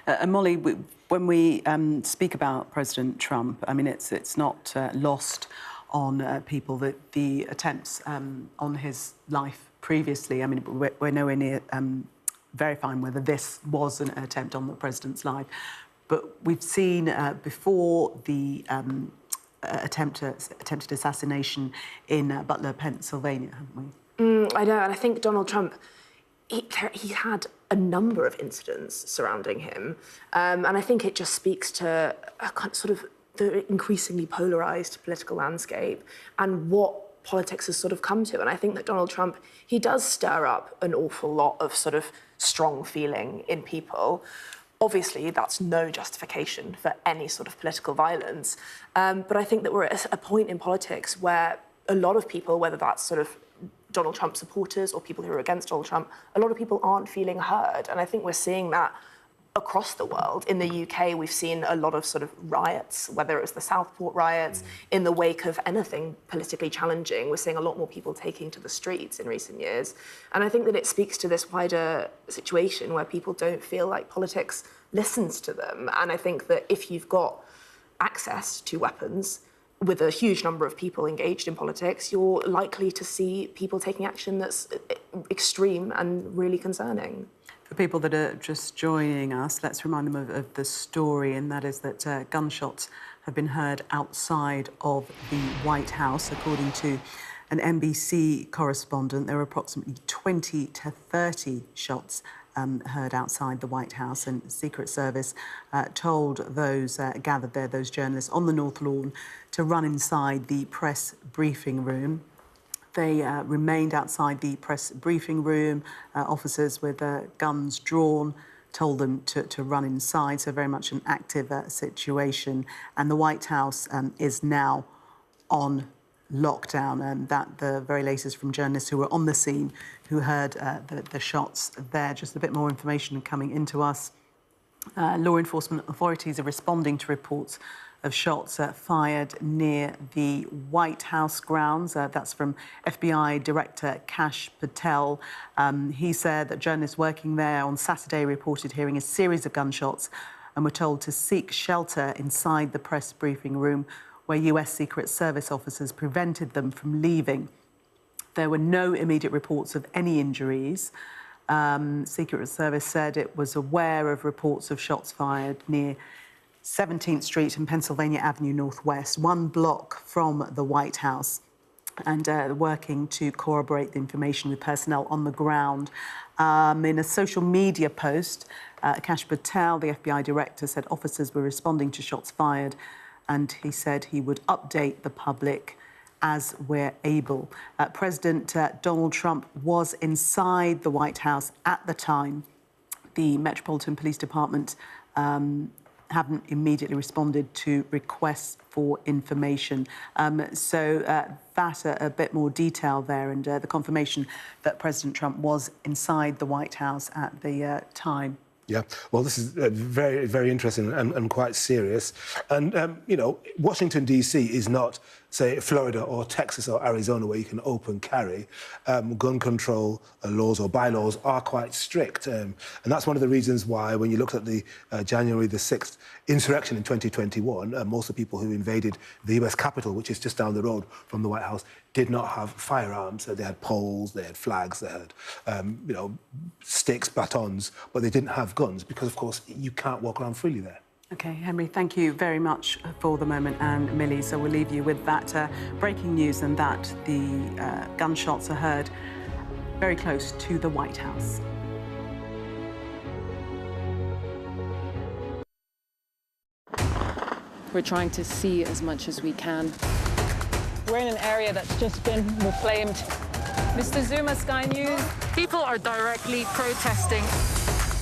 And Molly, when we speak about President Trump, I mean, it's not lost on people that the attempts on his life previously, I mean, we're nowhere near verifying whether this was an attempt on the president's life. But we've seen before the attempted assassination in Butler, Pennsylvania, haven't we? I know, and I think Donald Trump, he had a number of incidents surrounding him, and I think it just speaks to a kind of sort of the increasingly polarised political landscape and what politics has sort of come to. And I think that Donald Trump, he does stir up an awful lot of sort of strong feeling in people. Obviously, that's no justification for any sort of political violence. But I think that we're at a point in politics where a lot of people, whether that's sort of Donald Trump supporters or people who are against Donald Trump, a lot of people aren't feeling heard. And I think we're seeing that across the world. In the UK, we've seen a lot of sort of riots, whether it was the Southport riots, in the wake of anything politically challenging. We're seeing a lot more people taking to the streets in recent years. And I think that it speaks to this wider situation where people don't feel like politics listens to them. And I think that if you've got access to weapons with a huge number of people engaged in politics, you're likely to see people taking action that's extreme and really concerning. For people that are just joining us, let's remind them of the story, and that is that gunshots have been heard outside of the White House. According to an NBC correspondent, there were approximately 20 to 30 shots heard outside the White House, and the Secret Service told those gathered there, those journalists on the North Lawn, to run inside the press briefing room. They remained outside the press briefing room, officers with guns drawn, told them to run inside, so very much an active situation. And the White House is now on lockdown, and that the very latest from journalists who were on the scene, who heard the shots there. Just a bit more information coming into us. Law enforcement authorities are responding to reports of shots fired near the White House grounds. That's from FBI Director Kash Patel. He said that journalists working there on Saturday reported hearing a series of gunshots and were told to seek shelter inside the press briefing room, where US Secret Service officers prevented them from leaving. There were no immediate reports of any injuries. Secret Service said it was aware of reports of shots fired near 17th Street and Pennsylvania Avenue Northwest, 1 block from the White House, and working to corroborate the information with personnel on the ground. In a social media post, Kash Patel, the FBI director, said officers were responding to shots fired, and he said he would update the public as we're able. President Donald Trump was inside the White House at the time. The Metropolitan Police Department haven't immediately responded to requests for information. That a bit more detail there, and the confirmation that President Trump was inside the White House at the time. Yeah, well, this is very, very interesting and quite serious. And, you know, Washington, D.C. is not, say, Florida or Texas or Arizona, where you can open carry. Gun control laws or bylaws are quite strict. And that's one of the reasons why, when you look at the January the 6th insurrection in 2021, most of the people who invaded the US Capitol, which is just down the road from the White House, did not have firearms. So they had poles, they had flags, they had, you know, sticks, batons, but they didn't have guns because, of course, you can't walk around freely there. OK, Henry, thank you very much for the moment, and Millie. So we'll leave you with that breaking news, and that the gunshots are heard very close to the White House. We're trying to see as much as we can. We're in an area that's just been reclaimed. Mr. Zuma, Sky News. People are directly protesting.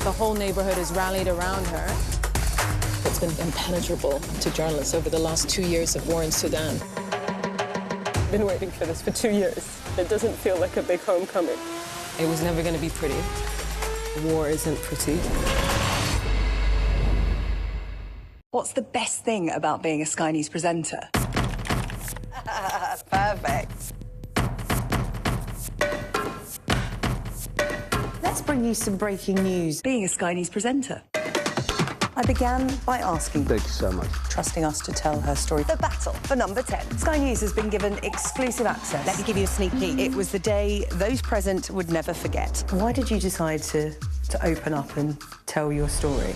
The whole neighborhood is rallied around her. It's been impenetrable to journalists over the last 2 years of war in Sudan. I've been waiting for this for 2 years. It doesn't feel like a big homecoming. It was never going to be pretty. War isn't pretty. What's the best thing about being a Sky News presenter? Perfect. Let's bring you some breaking news. Being a Sky News presenter. I began by asking... Thank you so much. ...trusting us to tell her story. The battle for number 10. Sky News has been given exclusive access. Let me give you a sneak peek. It was the day those present would never forget. Why did you decide to open up and tell your story?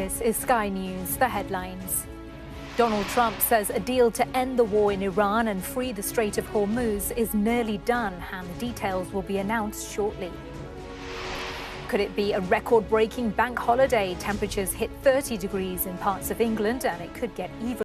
This is Sky News, the headlines. Donald Trump says a deal to end the war in Iran and free the Strait of Hormuz is nearly done, and the details will be announced shortly. Could it be a record-breaking bank holiday? Temperatures hit 30 degrees in parts of England, and it could get even